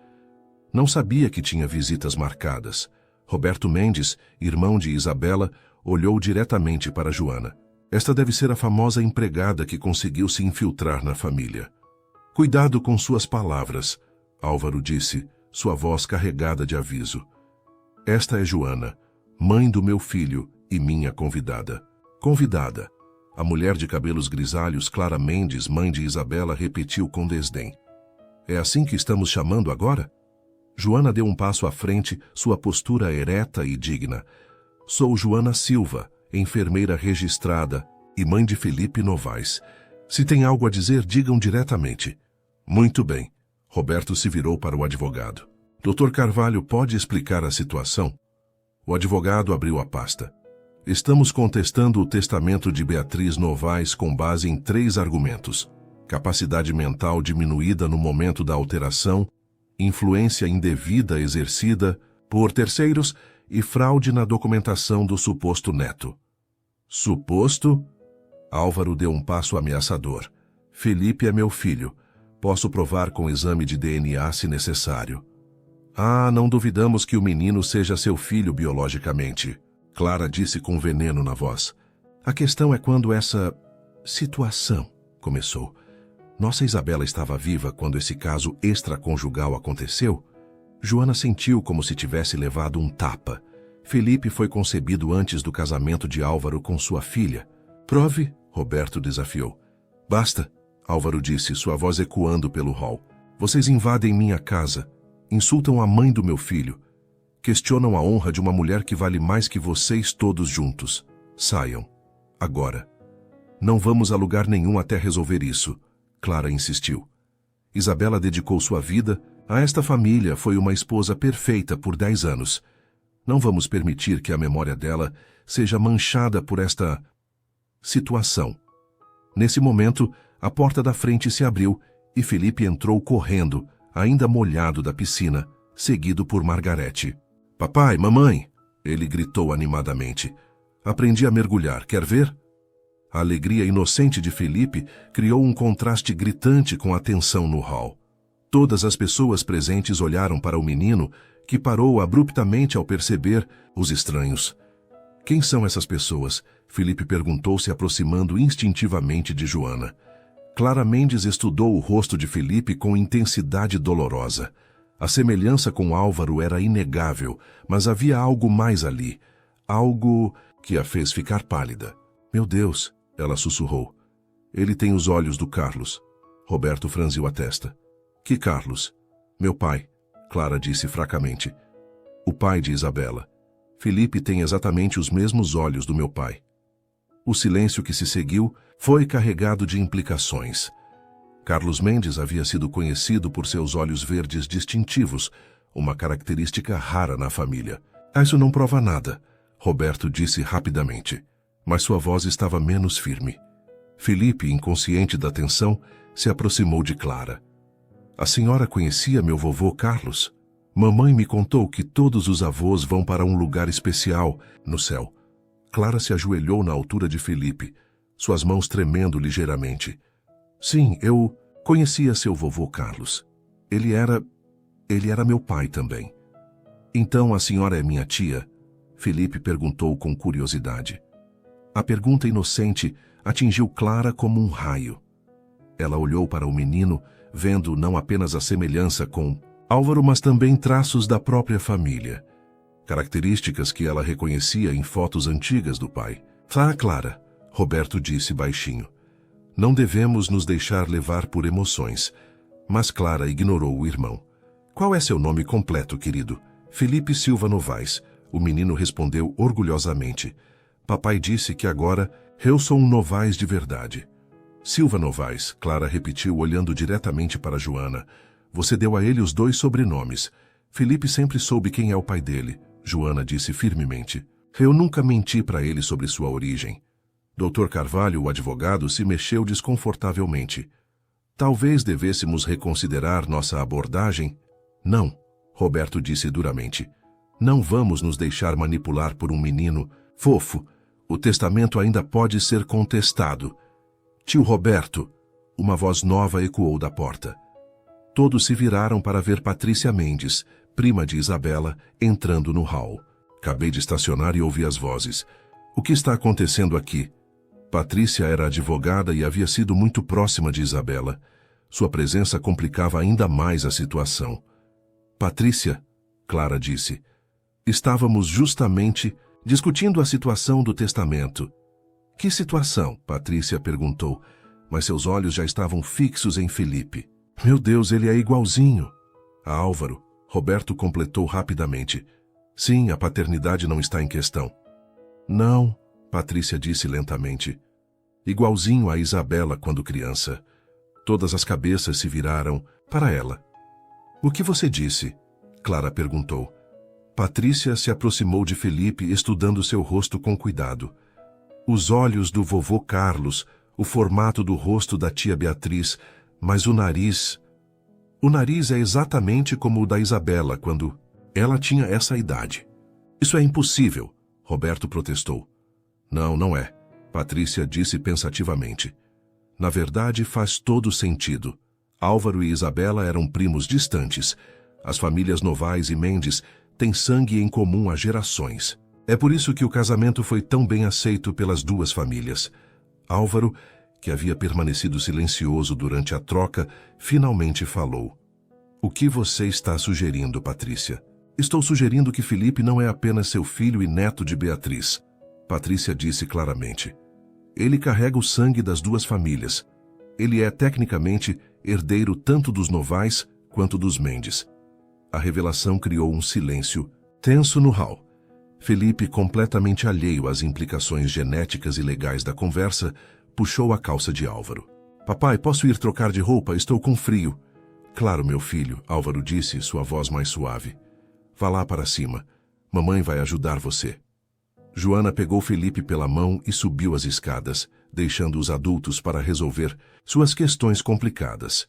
Não sabia que tinha visitas marcadas. Roberto Mendes, irmão de Isabela, olhou diretamente para Joana. Esta deve ser a famosa empregada que conseguiu se infiltrar na família. Cuidado com suas palavras, Álvaro disse, sua voz carregada de aviso. Esta é Joana, mãe do meu filho e minha convidada. Convidada. A mulher de cabelos grisalhos, Clara Mendes, mãe de Isabela, repetiu com desdém. É assim que estamos chamando agora? Joana deu um passo à frente, sua postura ereta e digna. Sou Joana Silva, enfermeira registrada e mãe de Felipe Novaes. Se tem algo a dizer, digam diretamente. Muito bem. Roberto se virou para o advogado. Dr. Carvalho, pode explicar a situação? O advogado abriu a pasta. Estamos contestando o testamento de Beatriz Novaes com base em 3 argumentos. Capacidade mental diminuída no momento da alteração, influência indevida exercida por terceiros e fraude na documentação do suposto neto. Suposto? Álvaro deu um passo ameaçador. Felipe é meu filho. Posso provar com exame de DNA se necessário. Ah, não duvidamos que o menino seja seu filho biologicamente, Clara disse com veneno na voz. A questão é quando essa situação começou. Nossa Isabela estava viva quando esse caso extraconjugal aconteceu? Joana sentiu como se tivesse levado um tapa. Felipe foi concebido antes do casamento de Álvaro com sua filha. Prove, Roberto desafiou. Basta, Álvaro disse, sua voz ecoando pelo hall. Vocês invadem minha casa, insultam a mãe do meu filho, questionam a honra de uma mulher que vale mais que vocês todos juntos. Saiam. Agora. Não vamos a lugar nenhum até resolver isso, Clara insistiu. Isabela dedicou sua vida a esta família, foi uma esposa perfeita por 10 anos. Não vamos permitir que a memória dela seja manchada por esta situação. Nesse momento, a porta da frente se abriu e Felipe entrou correndo, ainda molhado da piscina, seguido por Margarete. Papai, mamãe, ele gritou animadamente. Aprendi a mergulhar, quer ver? A alegria inocente de Felipe criou um contraste gritante com a tensão no hall. Todas as pessoas presentes olharam para o menino, que parou abruptamente ao perceber os estranhos. Quem são essas pessoas? Felipe perguntou, se aproximando instintivamente de Joana. Clara Mendes estudou o rosto de Felipe com intensidade dolorosa. A semelhança com Álvaro era inegável, mas havia algo mais ali. Algo que a fez ficar pálida. Meu Deus, ela sussurrou. Ele tem os olhos do Carlos. Roberto franziu a testa. Que Carlos? Meu pai, Clara disse fracamente. O pai de Isabela. Felipe tem exatamente os mesmos olhos do meu pai. O silêncio que se seguiu foi carregado de implicações. Carlos Mendes havia sido conhecido por seus olhos verdes distintivos, uma característica rara na família. Isso não prova nada, Roberto disse rapidamente, mas sua voz estava menos firme. Felipe, inconsciente da tensão, se aproximou de Clara. A senhora conhecia meu vovô Carlos? Mamãe me contou que todos os avós vão para um lugar especial no céu. Clara se ajoelhou na altura de Felipe, suas mãos tremendo ligeiramente. Sim, eu conhecia seu vovô Carlos. Ele era meu pai também. Então a senhora é minha tia? Felipe perguntou com curiosidade. A pergunta inocente atingiu Clara como um raio. Ela olhou para o menino, vendo não apenas a semelhança com Álvaro, mas também traços da própria família. Características que ela reconhecia em fotos antigas do pai. Ah, Clara, Roberto disse baixinho. Não devemos nos deixar levar por emoções. Mas Clara ignorou o irmão. Qual é seu nome completo, querido? Felipe Silva Novaes. O menino respondeu orgulhosamente. Papai disse que agora eu sou um Novaes de verdade. Silva Novaes, Clara repetiu olhando diretamente para Joana. Você deu a ele os 2 sobrenomes. Felipe sempre soube quem é o pai dele, Joana disse firmemente. Eu nunca menti para ele sobre sua origem. Dr. Carvalho, o advogado, se mexeu desconfortavelmente. Talvez devêssemos reconsiderar nossa abordagem? Não, Roberto disse duramente. Não vamos nos deixar manipular por um menino fofo. O testamento ainda pode ser contestado. Tio Roberto, uma voz nova ecoou da porta. Todos se viraram para ver Patrícia Mendes, prima de Isabela, entrando no hall. Acabei de estacionar e ouvi as vozes. O que está acontecendo aqui? Patrícia era advogada e havia sido muito próxima de Isabela. Sua presença complicava ainda mais a situação. Patrícia, Clara disse, estávamos justamente discutindo a situação do testamento. Que situação? Patrícia perguntou, mas seus olhos já estavam fixos em Felipe. Meu Deus, ele é igualzinho. A Álvaro, Roberto completou rapidamente. Sim, a paternidade não está em questão. Não, Patrícia disse lentamente. Igualzinho a Isabela quando criança. Todas as cabeças se viraram para ela. O que você disse? Clara perguntou. Patrícia se aproximou de Felipe, estudando seu rosto com cuidado. Os olhos do vovô Carlos, o formato do rosto da tia Beatriz, mas o nariz... O nariz é exatamente como o da Isabela quando ela tinha essa idade. Isso é impossível, Roberto protestou. Não, não é, Patrícia disse pensativamente. Na verdade, faz todo sentido. Álvaro e Isabela eram primos distantes. As famílias Novaes e Mendes têm sangue em comum há gerações. É por isso que o casamento foi tão bem aceito pelas duas famílias. Álvaro, que havia permanecido silencioso durante a troca, finalmente falou. O que você está sugerindo, Patrícia? Estou sugerindo que Felipe não é apenas seu filho e neto de Beatriz. Patrícia disse claramente. Ele carrega o sangue das duas famílias. Ele é, tecnicamente, herdeiro tanto dos Novaes quanto dos Mendes. A revelação criou um silêncio tenso no hall. Felipe, completamente alheio às implicações genéticas e legais da conversa, puxou a calça de Álvaro. Papai, posso ir trocar de roupa? Estou com frio. Claro, meu filho, Álvaro disse, sua voz mais suave. Vá lá para cima. Mamãe vai ajudar você. Joana pegou Felipe pela mão e subiu as escadas, deixando os adultos para resolver suas questões complicadas.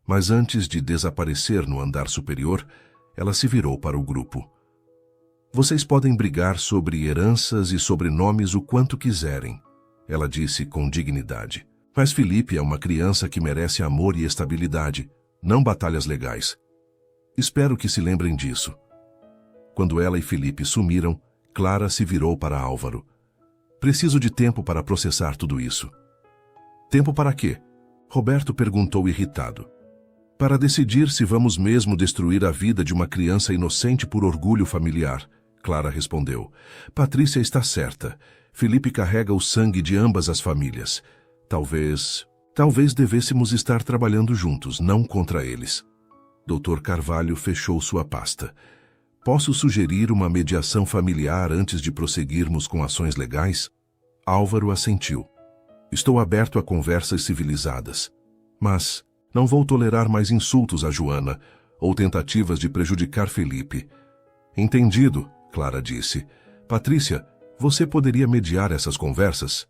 Mas antes de desaparecer no andar superior, ela se virou para o grupo. Vocês podem brigar sobre heranças e sobrenomes o quanto quiserem, ela disse com dignidade. Mas Felipe é uma criança que merece amor e estabilidade, não batalhas legais. Espero que se lembrem disso. Quando ela e Felipe sumiram, Clara se virou para Álvaro. Preciso de tempo para processar tudo isso. Tempo para quê? Roberto perguntou irritado. Para decidir se vamos mesmo destruir a vida de uma criança inocente por orgulho familiar, Clara respondeu. Patrícia está certa. Felipe carrega o sangue de ambas as famílias. Talvez devêssemos estar trabalhando juntos, não contra eles. Dr. Carvalho fechou sua pasta. Posso sugerir uma mediação familiar antes de prosseguirmos com ações legais? Álvaro assentiu. Estou aberto a conversas civilizadas. Mas não vou tolerar mais insultos a Joana ou tentativas de prejudicar Felipe. Entendido, Clara disse. Patrícia, você poderia mediar essas conversas?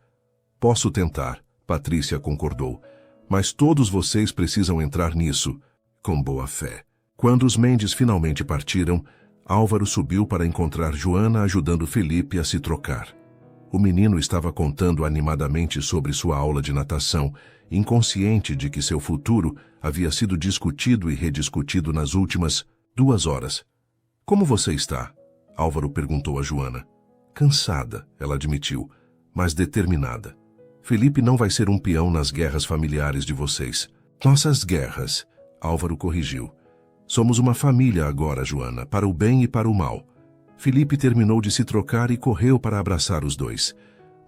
Posso tentar, Patrícia concordou. Mas todos vocês precisam entrar nisso, com boa fé. Quando os Mendes finalmente partiram, Álvaro subiu para encontrar Joana ajudando Felipe a se trocar. O menino estava contando animadamente sobre sua aula de natação, inconsciente de que seu futuro havia sido discutido e rediscutido nas últimas 2 horas. Como você está? Álvaro perguntou a Joana. Cansada, ela admitiu, mas determinada. Felipe não vai ser um peão nas guerras familiares de vocês. Nossas guerras, Álvaro corrigiu. Somos uma família agora, Joana, para o bem e para o mal. Felipe terminou de se trocar e correu para abraçar os dois.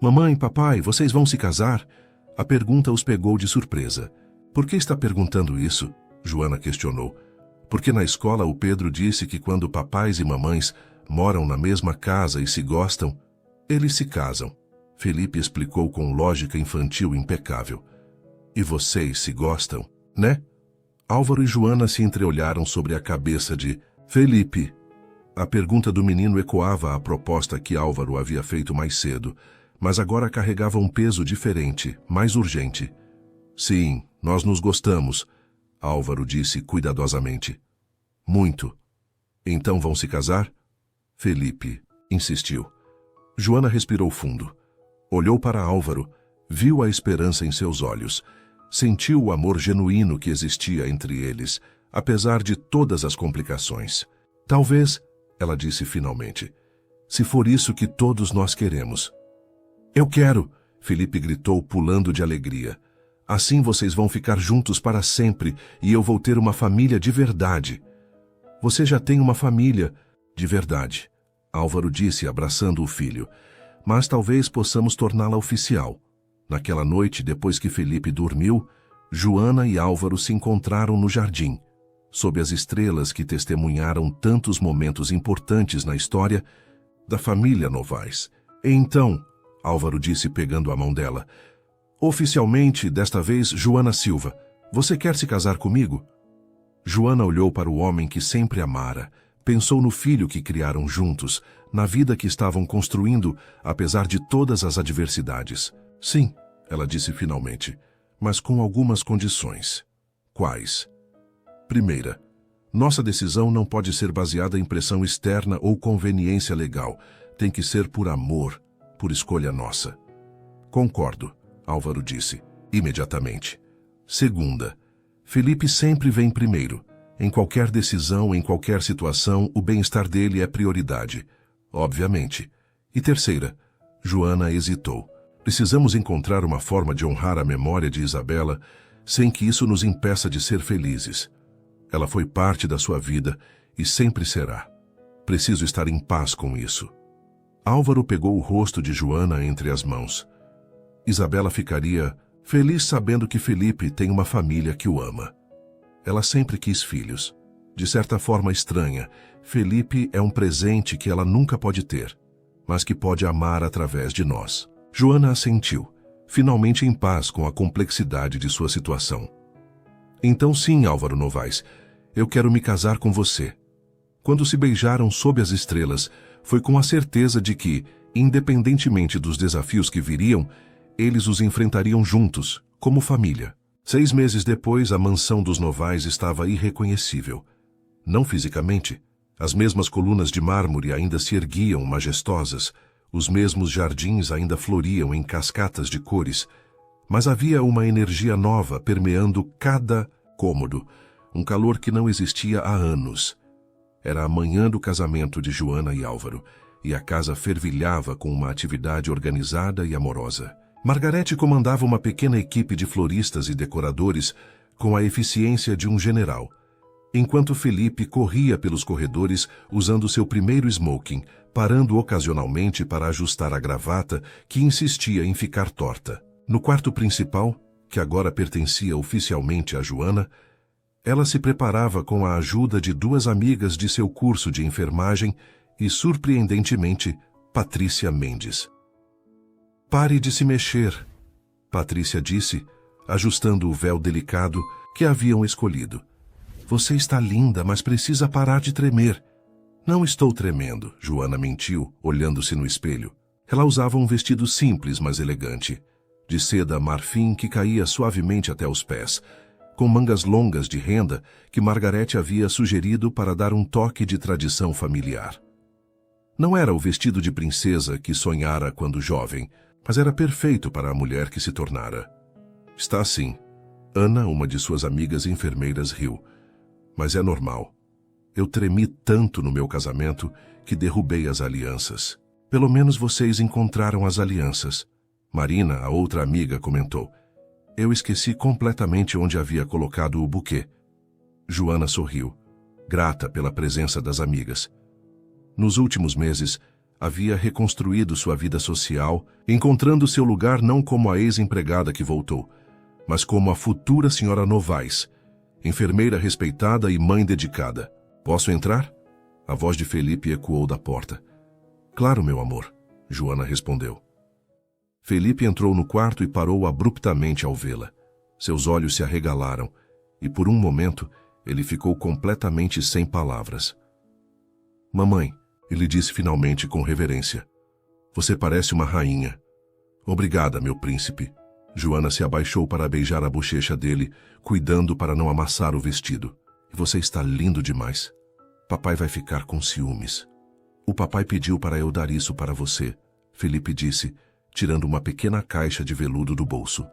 Mamãe, papai, vocês vão se casar? A pergunta os pegou de surpresa. Por que está perguntando isso? Joana questionou. Porque na escola o Pedro disse que quando papais e mamães moram na mesma casa e se gostam, eles se casam. Felipe explicou com lógica infantil impecável. E vocês se gostam, né? Álvaro e Joana se entreolharam sobre a cabeça de Felipe. A pergunta do menino ecoava a proposta que Álvaro havia feito mais cedo, mas agora carregava um peso diferente, mais urgente. Sim, nós nos gostamos, Álvaro disse cuidadosamente. Muito. Então vão se casar? Felipe insistiu. Joana respirou fundo. Olhou para Álvaro, viu a esperança em seus olhos, sentiu o amor genuíno que existia entre eles, apesar de todas as complicações. Talvez, ela disse finalmente, se for isso que todos nós queremos. Eu quero, Felipe gritou, pulando de alegria. Assim vocês vão ficar juntos para sempre e eu vou ter uma família de verdade. Você já tem uma família de verdade, Álvaro disse, abraçando o filho. Mas talvez possamos torná-la oficial. Naquela noite, depois que Felipe dormiu, Joana e Álvaro se encontraram no jardim, sob as estrelas que testemunharam tantos momentos importantes na história da família Novaes. E então, Álvaro disse pegando a mão dela, oficialmente, desta vez, Joana Silva, você quer se casar comigo? Joana olhou para o homem que sempre amara, pensou no filho que criaram juntos, na vida que estavam construindo, apesar de todas as adversidades. Sim, ela disse finalmente, mas com algumas condições. Quais? Primeira, nossa decisão não pode ser baseada em pressão externa ou conveniência legal. Tem que ser por amor, por escolha nossa. Concordo, Álvaro disse, imediatamente. Segunda, Felipe sempre vem primeiro. Em qualquer decisão, em qualquer situação, o bem-estar dele é prioridade. Obviamente. E terceira, Joana hesitou. Precisamos encontrar uma forma de honrar a memória de Isabela sem que isso nos impeça de ser felizes. Ela foi parte da sua vida e sempre será. Preciso estar em paz com isso. Álvaro pegou o rosto de Joana entre as mãos. Isabela ficaria feliz sabendo que Felipe tem uma família que o ama. Ela sempre quis filhos. De certa forma estranha, Felipe é um presente que ela nunca pode ter, mas que pode amar através de nós. Joana assentiu, finalmente em paz com a complexidade de sua situação. Então sim, Álvaro Novaes, eu quero me casar com você. Quando se beijaram sob as estrelas, foi com a certeza de que, independentemente dos desafios que viriam, eles os enfrentariam juntos, como família. 6 meses depois, a mansão dos Novaes estava irreconhecível. Não fisicamente. As mesmas colunas de mármore ainda se erguiam majestosas, os mesmos jardins ainda floriam em cascatas de cores, mas havia uma energia nova permeando cada cômodo, um calor que não existia há anos. Era a manhã do casamento de Joana e Álvaro, e a casa fervilhava com uma atividade organizada e amorosa. Margarete comandava uma pequena equipe de floristas e decoradores com a eficiência de um general, enquanto Felipe corria pelos corredores usando seu primeiro smoking, parando ocasionalmente para ajustar a gravata que insistia em ficar torta. No quarto principal, que agora pertencia oficialmente a Joana, ela se preparava com a ajuda de 2 amigas de seu curso de enfermagem e, surpreendentemente, Patrícia Mendes. Pare de se mexer, Patrícia disse, ajustando o véu delicado que haviam escolhido. Você está linda, mas precisa parar de tremer. Não estou tremendo, Joana mentiu, olhando-se no espelho. Ela usava um vestido simples, mas elegante, de seda marfim que caía suavemente até os pés, com mangas longas de renda que Margarete havia sugerido para dar um toque de tradição familiar. Não era o vestido de princesa que sonhara quando jovem, mas era perfeito para a mulher que se tornara. Está assim. Ana, uma de suas amigas enfermeiras, riu. Mas é normal. Eu tremi tanto no meu casamento que derrubei as alianças. Pelo menos vocês encontraram as alianças. Marina, a outra amiga, comentou. Eu esqueci completamente onde havia colocado o buquê. Joana sorriu, grata pela presença das amigas. Nos últimos meses, havia reconstruído sua vida social, encontrando seu lugar não como a ex-empregada que voltou, mas como a futura senhora Novaes, enfermeira respeitada e mãe dedicada. Posso entrar? A voz de Felipe ecoou da porta. Claro, meu amor, Joana respondeu. Felipe entrou no quarto e parou abruptamente ao vê-la. Seus olhos se arregalaram, e por um momento ele ficou completamente sem palavras. Mamãe, ele disse finalmente com reverência. Você parece uma rainha. Obrigada, meu príncipe. Joana se abaixou para beijar a bochecha dele, cuidando para não amassar o vestido. E você está lindo demais. Papai vai ficar com ciúmes. O papai pediu para eu dar isso para você, Felipe disse, tirando uma pequena caixa de veludo do bolso.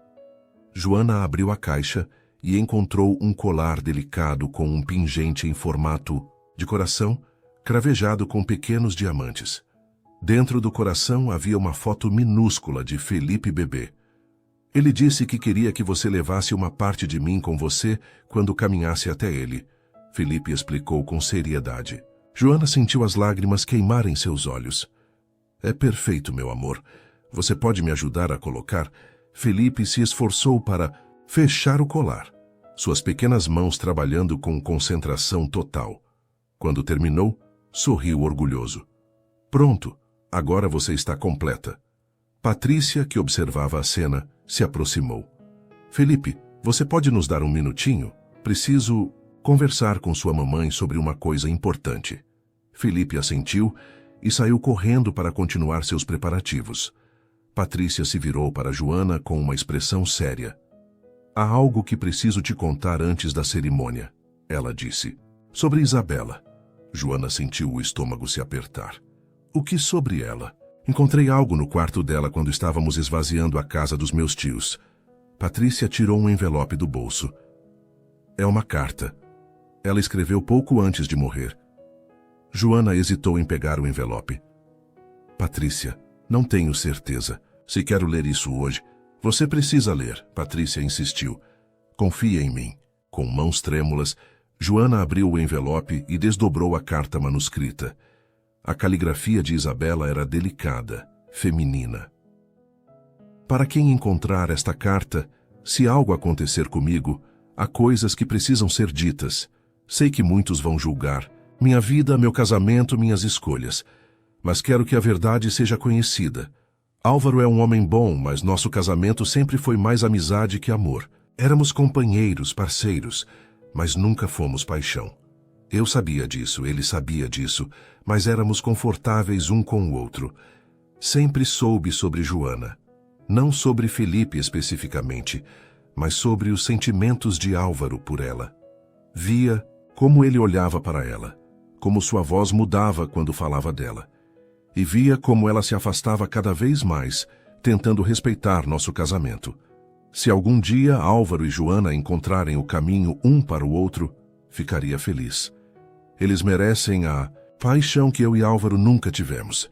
Joana abriu a caixa e encontrou um colar delicado com um pingente em formato de coração, cravejado com pequenos diamantes. Dentro do coração havia uma foto minúscula de Felipe bebê. Ele disse que queria que você levasse uma parte de mim com você quando caminhasse até ele. Felipe explicou com seriedade. Joana sentiu as lágrimas queimarem seus olhos. É perfeito, meu amor. Você pode me ajudar a colocar? Felipe se esforçou para fechar o colar, suas pequenas mãos trabalhando com concentração total. Quando terminou, sorriu orgulhoso. Pronto, agora você está completa. Patrícia, que observava a cena, se aproximou. Felipe, você pode nos dar um minutinho? Preciso conversar com sua mamãe sobre uma coisa importante. Felipe assentiu e saiu correndo para continuar seus preparativos. Patrícia se virou para Joana com uma expressão séria. Há algo que preciso te contar antes da cerimônia, ela disse. Sobre Isabela. Joana sentiu o estômago se apertar. O que sobre ela? Encontrei algo no quarto dela quando estávamos esvaziando a casa dos meus tios. Patrícia tirou um envelope do bolso. É uma carta. Ela escreveu pouco antes de morrer. Joana hesitou em pegar o envelope. Patrícia, não tenho certeza. Se quero ler isso hoje, você precisa ler, Patrícia insistiu. Confia em mim. Com mãos trêmulas, Joana abriu o envelope e desdobrou a carta manuscrita. A caligrafia de Isabela era delicada, feminina. Para quem encontrar esta carta, se algo acontecer comigo, há coisas que precisam ser ditas. Sei que muitos vão julgar. Minha vida, meu casamento, minhas escolhas. Mas quero que a verdade seja conhecida. Álvaro é um homem bom, mas nosso casamento sempre foi mais amizade que amor. Éramos companheiros, parceiros, mas nunca fomos paixão. Eu sabia disso, ele sabia disso, mas éramos confortáveis um com o outro. Sempre soube sobre Joana. Não sobre Felipe especificamente, mas sobre os sentimentos de Álvaro por ela. Via como ele olhava para ela, como sua voz mudava quando falava dela. E via como ela se afastava cada vez mais, tentando respeitar nosso casamento. Se algum dia Álvaro e Joana encontrarem o caminho um para o outro, ficaria feliz. Eles merecem a paixão que eu e Álvaro nunca tivemos.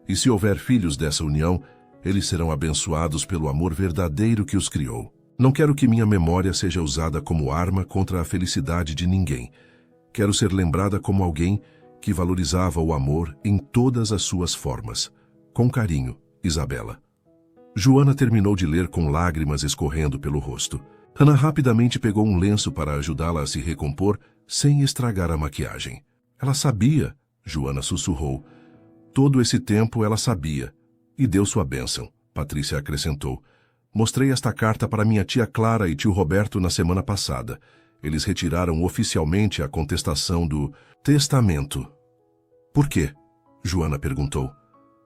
E se houver filhos dessa união, eles serão abençoados pelo amor verdadeiro que os criou. Não quero que minha memória seja usada como arma contra a felicidade de ninguém. Quero ser lembrada como alguém que valorizava o amor em todas as suas formas. Com carinho, Isabela. Joana terminou de ler com lágrimas escorrendo pelo rosto. Ana rapidamente pegou um lenço para ajudá-la a se recompor, sem estragar a maquiagem. Ela sabia, Joana sussurrou. Todo esse tempo ela sabia. E deu sua bênção, Patrícia acrescentou. Mostrei esta carta para minha tia Clara e tio Roberto na semana passada. Eles retiraram oficialmente a contestação do testamento. Por quê? Joana perguntou.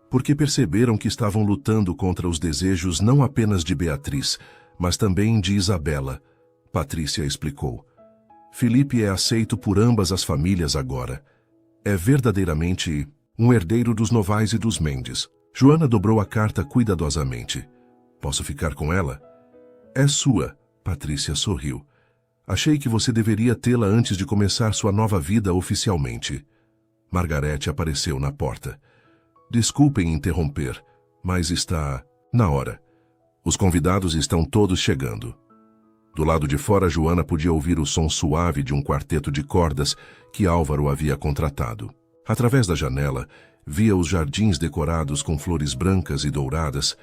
Porque perceberam que estavam lutando contra os desejos não apenas de Beatriz, mas também de Isabela, Patrícia explicou. Felipe é aceito por ambas as famílias agora. É verdadeiramente um herdeiro dos Novais e dos Mendes. Joana dobrou a carta cuidadosamente. Posso ficar com ela? É sua, Patrícia sorriu. Achei que você deveria tê-la antes de começar sua nova vida oficialmente. Margarete apareceu na porta. Desculpem interromper, mas está na hora. Os convidados estão todos chegando. Do lado de fora, Joana podia ouvir o som suave de um quarteto de cordas que Álvaro havia contratado. Através da janela, via os jardins decorados com flores brancas e douradas,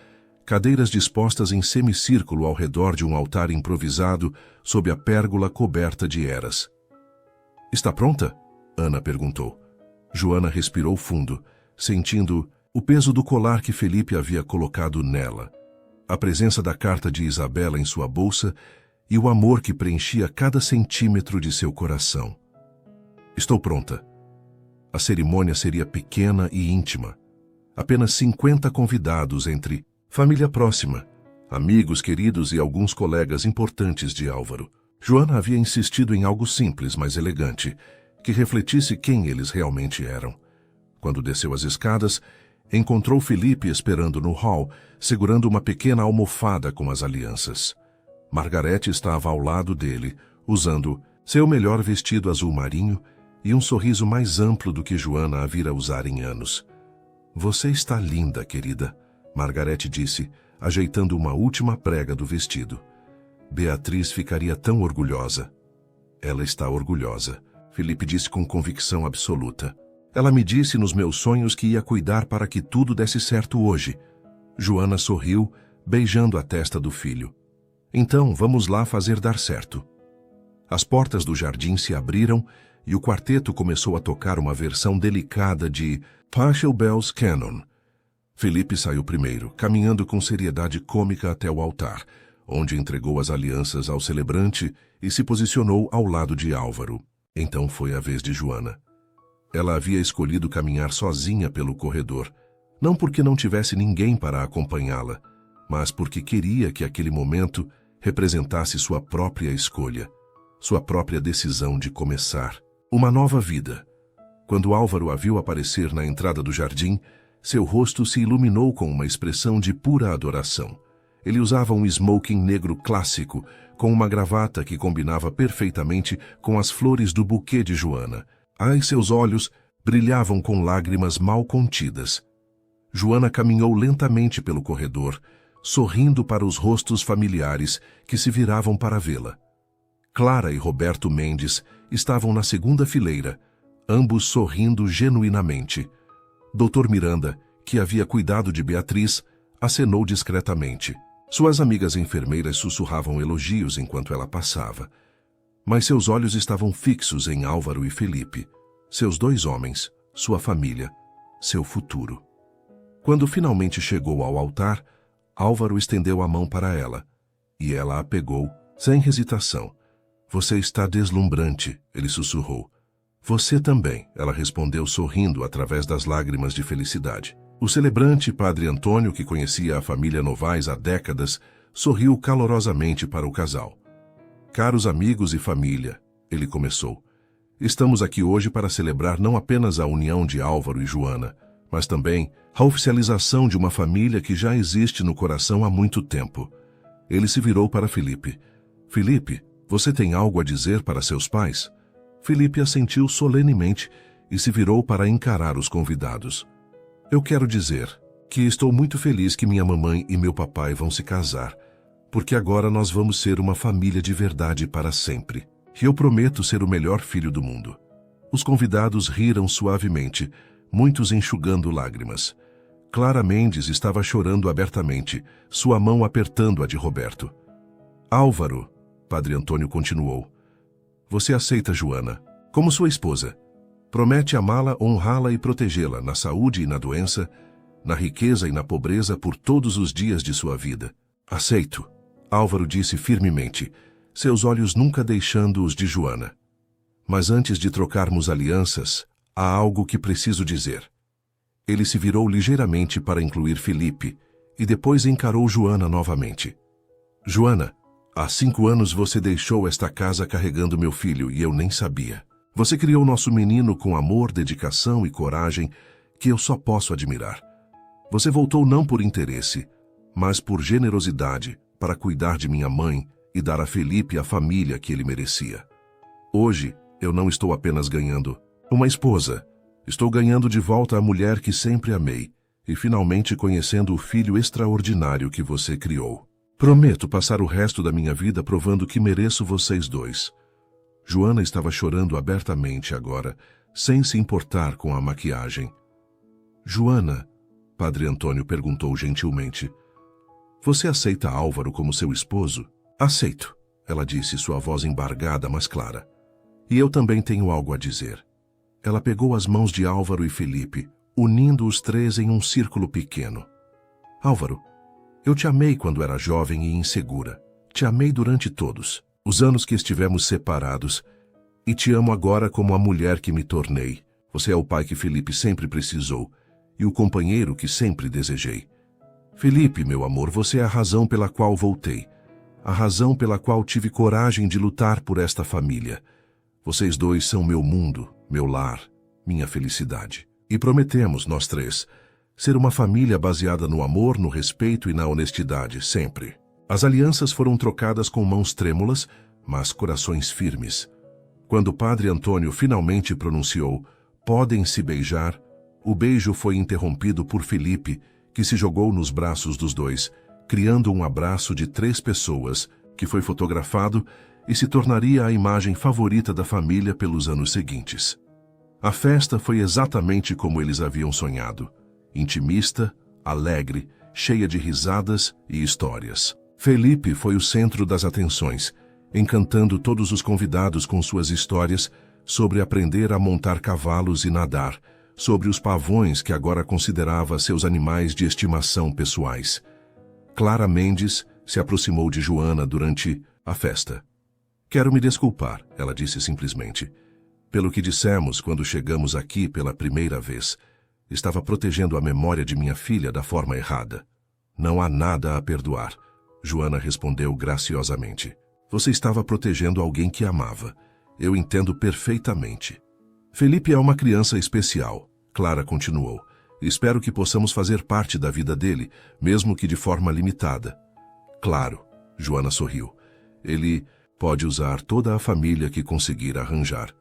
cadeiras dispostas em semicírculo ao redor de um altar improvisado sob a pérgola coberta de eras. Está pronta? Ana perguntou. Joana respirou fundo, sentindo o peso do colar que Felipe havia colocado nela, a presença da carta de Isabela em sua bolsa e o amor que preenchia cada centímetro de seu coração. Estou pronta. A cerimônia seria pequena e íntima. Apenas 50 convidados entre família próxima, amigos queridos e alguns colegas importantes de Álvaro. Joana havia insistido em algo simples, mas elegante, que refletisse quem eles realmente eram. Quando desceu as escadas, encontrou Felipe esperando no hall, segurando uma pequena almofada com as alianças. Margarete estava ao lado dele, usando seu melhor vestido azul marinho e um sorriso mais amplo do que Joana a vira usar em anos. Você está linda, querida, Margarete disse, ajeitando uma última prega do vestido. Beatriz ficaria tão orgulhosa. Ela está orgulhosa, Felipe disse com convicção absoluta. Ela me disse nos meus sonhos que ia cuidar para que tudo desse certo hoje. Joana sorriu, beijando a testa do filho. Então, vamos lá fazer dar certo. As portas do jardim se abriram e o quarteto começou a tocar uma versão delicada de Partial Bells Canon. Felipe saiu primeiro, caminhando com seriedade cômica até o altar, onde entregou as alianças ao celebrante e se posicionou ao lado de Álvaro. Então foi a vez de Joana. Ela havia escolhido caminhar sozinha pelo corredor, não porque não tivesse ninguém para acompanhá-la, mas porque queria que aquele momento representasse sua própria escolha, sua própria decisão de começar uma nova vida. Quando Álvaro a viu aparecer na entrada do jardim, seu rosto se iluminou com uma expressão de pura adoração. Ele usava um smoking negro clássico, com uma gravata que combinava perfeitamente com as flores do buquê de Joana. Seus olhos brilhavam com lágrimas mal contidas. Joana caminhou lentamente pelo corredor, sorrindo para os rostos familiares que se viravam para vê-la. Clara e Roberto Mendes estavam na segunda fileira, ambos sorrindo genuinamente. Dr. Miranda, que havia cuidado de Beatriz, acenou discretamente. Suas amigas enfermeiras sussurravam elogios enquanto ela passava. Mas seus olhos estavam fixos em Álvaro e Felipe, seus dois homens, sua família, seu futuro. Quando finalmente chegou ao altar, Álvaro estendeu a mão para ela, e ela a pegou, sem hesitação. Você está deslumbrante, ele sussurrou. Você também, ela respondeu sorrindo através das lágrimas de felicidade. O celebrante, Padre Antônio, que conhecia a família Novaes há décadas, sorriu calorosamente para o casal. Caros amigos e família, ele começou. Estamos aqui hoje para celebrar não apenas a união de Álvaro e Joana, mas também a oficialização de uma família que já existe no coração há muito tempo. Ele se virou para Felipe. Felipe, você tem algo a dizer para seus pais? Felipe assentiu solenemente e se virou para encarar os convidados. Eu quero dizer que estou muito feliz que minha mamãe e meu papai vão se casar, porque agora nós vamos ser uma família de verdade para sempre. E eu prometo ser o melhor filho do mundo. Os convidados riram suavemente, muitos enxugando lágrimas. Clara Mendes estava chorando abertamente, sua mão apertando a de Roberto. Álvaro, Padre Antônio continuou, você aceita Joana como sua esposa. Promete amá-la, honrá-la e protegê-la na saúde e na doença, na riqueza e na pobreza por todos os dias de sua vida. Aceito, Álvaro disse firmemente, seus olhos nunca deixando os de Joana. Mas antes de trocarmos alianças, há algo que preciso dizer. Ele se virou ligeiramente para incluir Felipe e depois encarou Joana novamente. Joana, há 5 anos você deixou esta casa carregando meu filho e eu nem sabia. Você criou nosso menino com amor, dedicação e coragem que eu só posso admirar. Você voltou não por interesse, mas por generosidade para cuidar de minha mãe e dar a Felipe a família que ele merecia. Hoje, eu não estou apenas ganhando uma esposa. Estou ganhando de volta a mulher que sempre amei e finalmente conhecendo o filho extraordinário que você criou. Prometo passar o resto da minha vida provando que mereço vocês dois. Joana estava chorando abertamente agora, sem se importar com a maquiagem. Joana, Padre Antônio perguntou gentilmente, você aceita Álvaro como seu esposo? Aceito, ela disse, sua voz embargada, mas clara. E eu também tenho algo a dizer. Ela pegou as mãos de Álvaro e Felipe, unindo os três em um círculo pequeno. Álvaro, eu te amei quando era jovem e insegura. Te amei durante todos os anos que estivemos separados. E te amo agora como a mulher que me tornei. Você é o pai que Felipe sempre precisou e o companheiro que sempre desejei. Felipe, meu amor, você é a razão pela qual voltei. A razão pela qual tive coragem de lutar por esta família. Vocês dois são meu mundo, meu lar, minha felicidade. E prometemos, nós três, ser uma família baseada no amor, no respeito e na honestidade, sempre. As alianças foram trocadas com mãos trêmulas, mas corações firmes. Quando o padre Antônio finalmente pronunciou "podem se beijar", o beijo foi interrompido por Felipe, que se jogou nos braços dos dois, criando um abraço de 3 pessoas, que foi fotografado e se tornaria a imagem favorita da família pelos anos seguintes. A festa foi exatamente como eles haviam sonhado: intimista, alegre, cheia de risadas e histórias. Felipe foi o centro das atenções, encantando todos os convidados com suas histórias sobre aprender a montar cavalos e nadar, sobre os pavões que agora considerava seus animais de estimação pessoais. Clara Mendes se aproximou de Joana durante a festa. "Quero me desculpar", ela disse simplesmente, "pelo que dissemos quando chegamos aqui pela primeira vez. Estava protegendo a memória de minha filha da forma errada." "Não há nada a perdoar", Joana respondeu graciosamente. "Você estava protegendo alguém que amava. Eu entendo perfeitamente." "Felipe é uma criança especial", Clara continuou. "Espero que possamos fazer parte da vida dele, mesmo que de forma limitada." "Claro", Joana sorriu. "Ele pode usar toda a família que conseguir arranjar."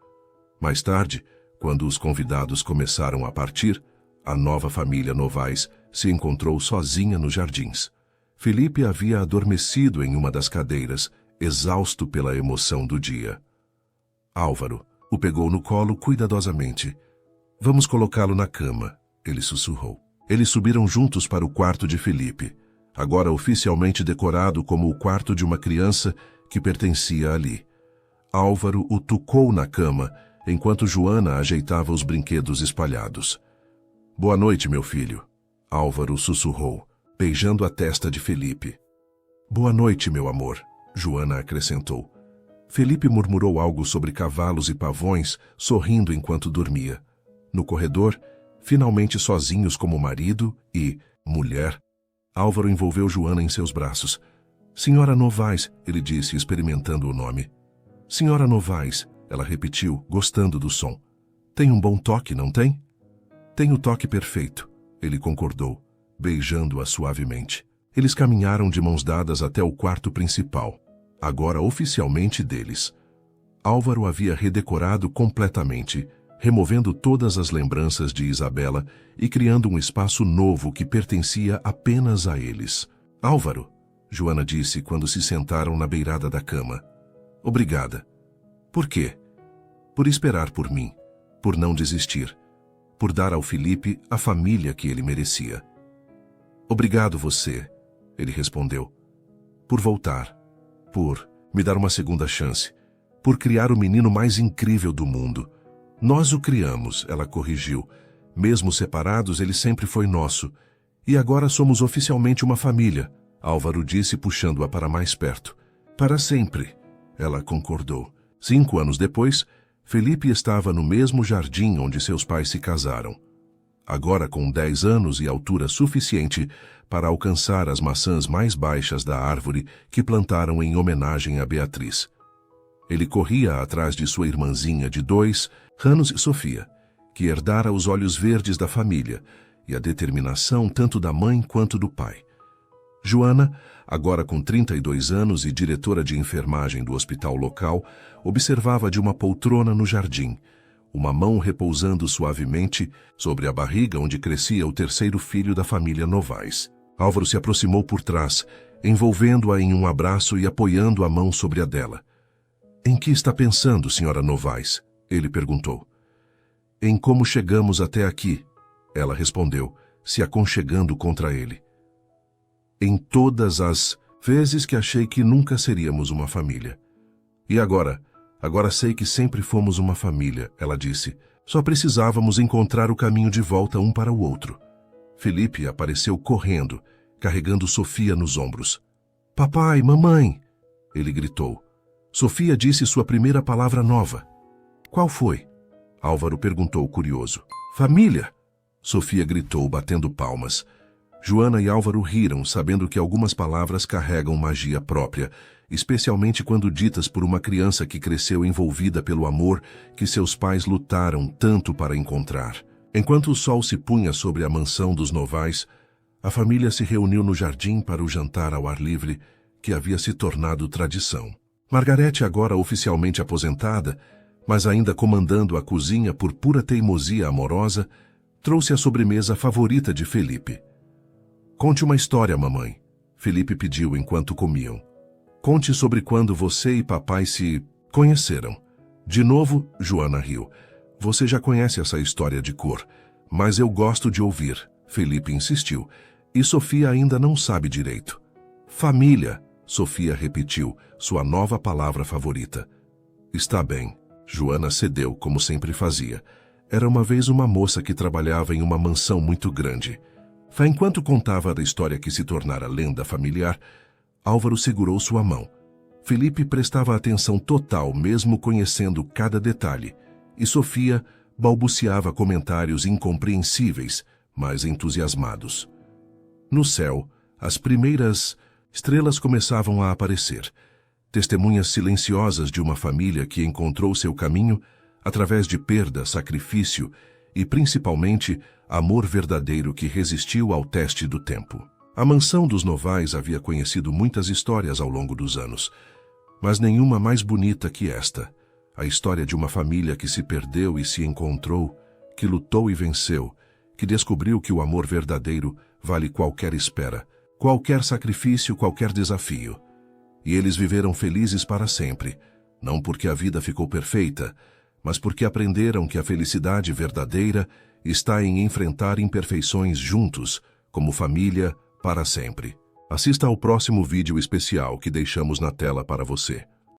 Mais tarde, quando os convidados começaram a partir, a nova família Novaes se encontrou sozinha nos jardins. Felipe havia adormecido em uma das cadeiras, exausto pela emoção do dia. Álvaro o pegou no colo cuidadosamente. "Vamos colocá-lo na cama", ele sussurrou. Eles subiram juntos para o quarto de Felipe, agora oficialmente decorado como o quarto de uma criança que pertencia ali. Álvaro o tucou na cama, enquanto Joana ajeitava os brinquedos espalhados. "Boa noite, meu filho", Álvaro sussurrou, beijando a testa de Felipe. "Boa noite, meu amor", Joana acrescentou. Felipe murmurou algo sobre cavalos e pavões, sorrindo enquanto dormia. No corredor, finalmente sozinhos como marido e mulher, Álvaro envolveu Joana em seus braços. "Senhora Novaes", ele disse, experimentando o nome. "Senhora Novaes", ela repetiu, gostando do som. "Tem um bom toque, não tem?" "Tem o toque perfeito", ele concordou, beijando-a suavemente. Eles caminharam de mãos dadas até o quarto principal, agora oficialmente deles. Álvaro havia redecorado completamente, removendo todas as lembranças de Isabela e criando um espaço novo que pertencia apenas a eles. "Álvaro", Joana disse quando se sentaram na beirada da cama. "Obrigada." "Por quê?" "Por esperar por mim, por não desistir, por dar ao Felipe a família que ele merecia." "Obrigado você", ele respondeu. "Por voltar, por me dar uma segunda chance, por criar o menino mais incrível do mundo." "Nós o criamos", ela corrigiu. "Mesmo separados, ele sempre foi nosso. E agora somos oficialmente uma família", Álvaro disse, puxando-a para mais perto. "Para sempre", ela concordou. 5 anos depois, Felipe estava no mesmo jardim onde seus pais se casaram. Agora com 10 anos e altura suficiente para alcançar as maçãs mais baixas da árvore que plantaram em homenagem a Beatriz. Ele corria atrás de sua irmãzinha de 2 anos, Sofia, que herdara os olhos verdes da família e a determinação tanto da mãe quanto do pai. Joana, agora com 32 anos e diretora de enfermagem do hospital local, observava de uma poltrona no jardim, uma mão repousando suavemente sobre a barriga onde crescia o 3º filho da família Novaes. Álvaro se aproximou por trás, envolvendo-a em um abraço e apoiando a mão sobre a dela. "Em que está pensando, senhora Novaes?", ele perguntou. "Em como chegamos até aqui", ela respondeu, se aconchegando contra ele. "Em todas as vezes que achei que nunca seríamos uma família. E agora sei que sempre fomos uma família", ela disse. "Só precisávamos encontrar o caminho de volta um para o outro." Felipe apareceu correndo, carregando Sofia nos ombros. "Papai, mamãe!", ele gritou. Sofia disse sua primeira palavra nova. "Qual foi?", Álvaro perguntou curioso. "Família!", Sofia gritou, batendo palmas. Joana e Álvaro riram, sabendo que algumas palavras carregam magia própria, especialmente quando ditas por uma criança que cresceu envolvida pelo amor que seus pais lutaram tanto para encontrar. Enquanto o sol se punha sobre a mansão dos Novaes, a família se reuniu no jardim para o jantar ao ar livre, que havia se tornado tradição. Margarete, agora oficialmente aposentada, mas ainda comandando a cozinha por pura teimosia amorosa, trouxe a sobremesa favorita de Felipe. Conte uma história, mamãe, Felipe pediu enquanto comiam. Conte sobre quando você e papai se conheceram. De novo, Joana riu. Você já conhece essa história de cor, mas eu gosto de ouvir, Felipe insistiu. E Sofia ainda não sabe direito. Família, Sofia repetiu, sua nova palavra favorita. Está bem, Joana cedeu, como sempre fazia. Era uma vez uma moça que trabalhava em uma mansão muito grande. Enquanto contava da história que se tornara lenda familiar, Álvaro segurou sua mão. Felipe prestava atenção total, mesmo conhecendo cada detalhe, e Sofia balbuciava comentários incompreensíveis, mas entusiasmados. No céu, as primeiras estrelas começavam a aparecer, testemunhas silenciosas de uma família que encontrou seu caminho através de perda, sacrifício e, principalmente, amor verdadeiro que resistiu ao teste do tempo. A mansão dos Novais havia conhecido muitas histórias ao longo dos anos, mas nenhuma mais bonita que esta, a história de uma família que se perdeu e se encontrou, que lutou e venceu, que descobriu que o amor verdadeiro vale qualquer espera, qualquer sacrifício, qualquer desafio. E eles viveram felizes para sempre, não porque a vida ficou perfeita, mas porque aprenderam que a felicidade verdadeira está em enfrentar imperfeições juntos, como família, para sempre. Assista ao próximo vídeo especial que deixamos na tela para você.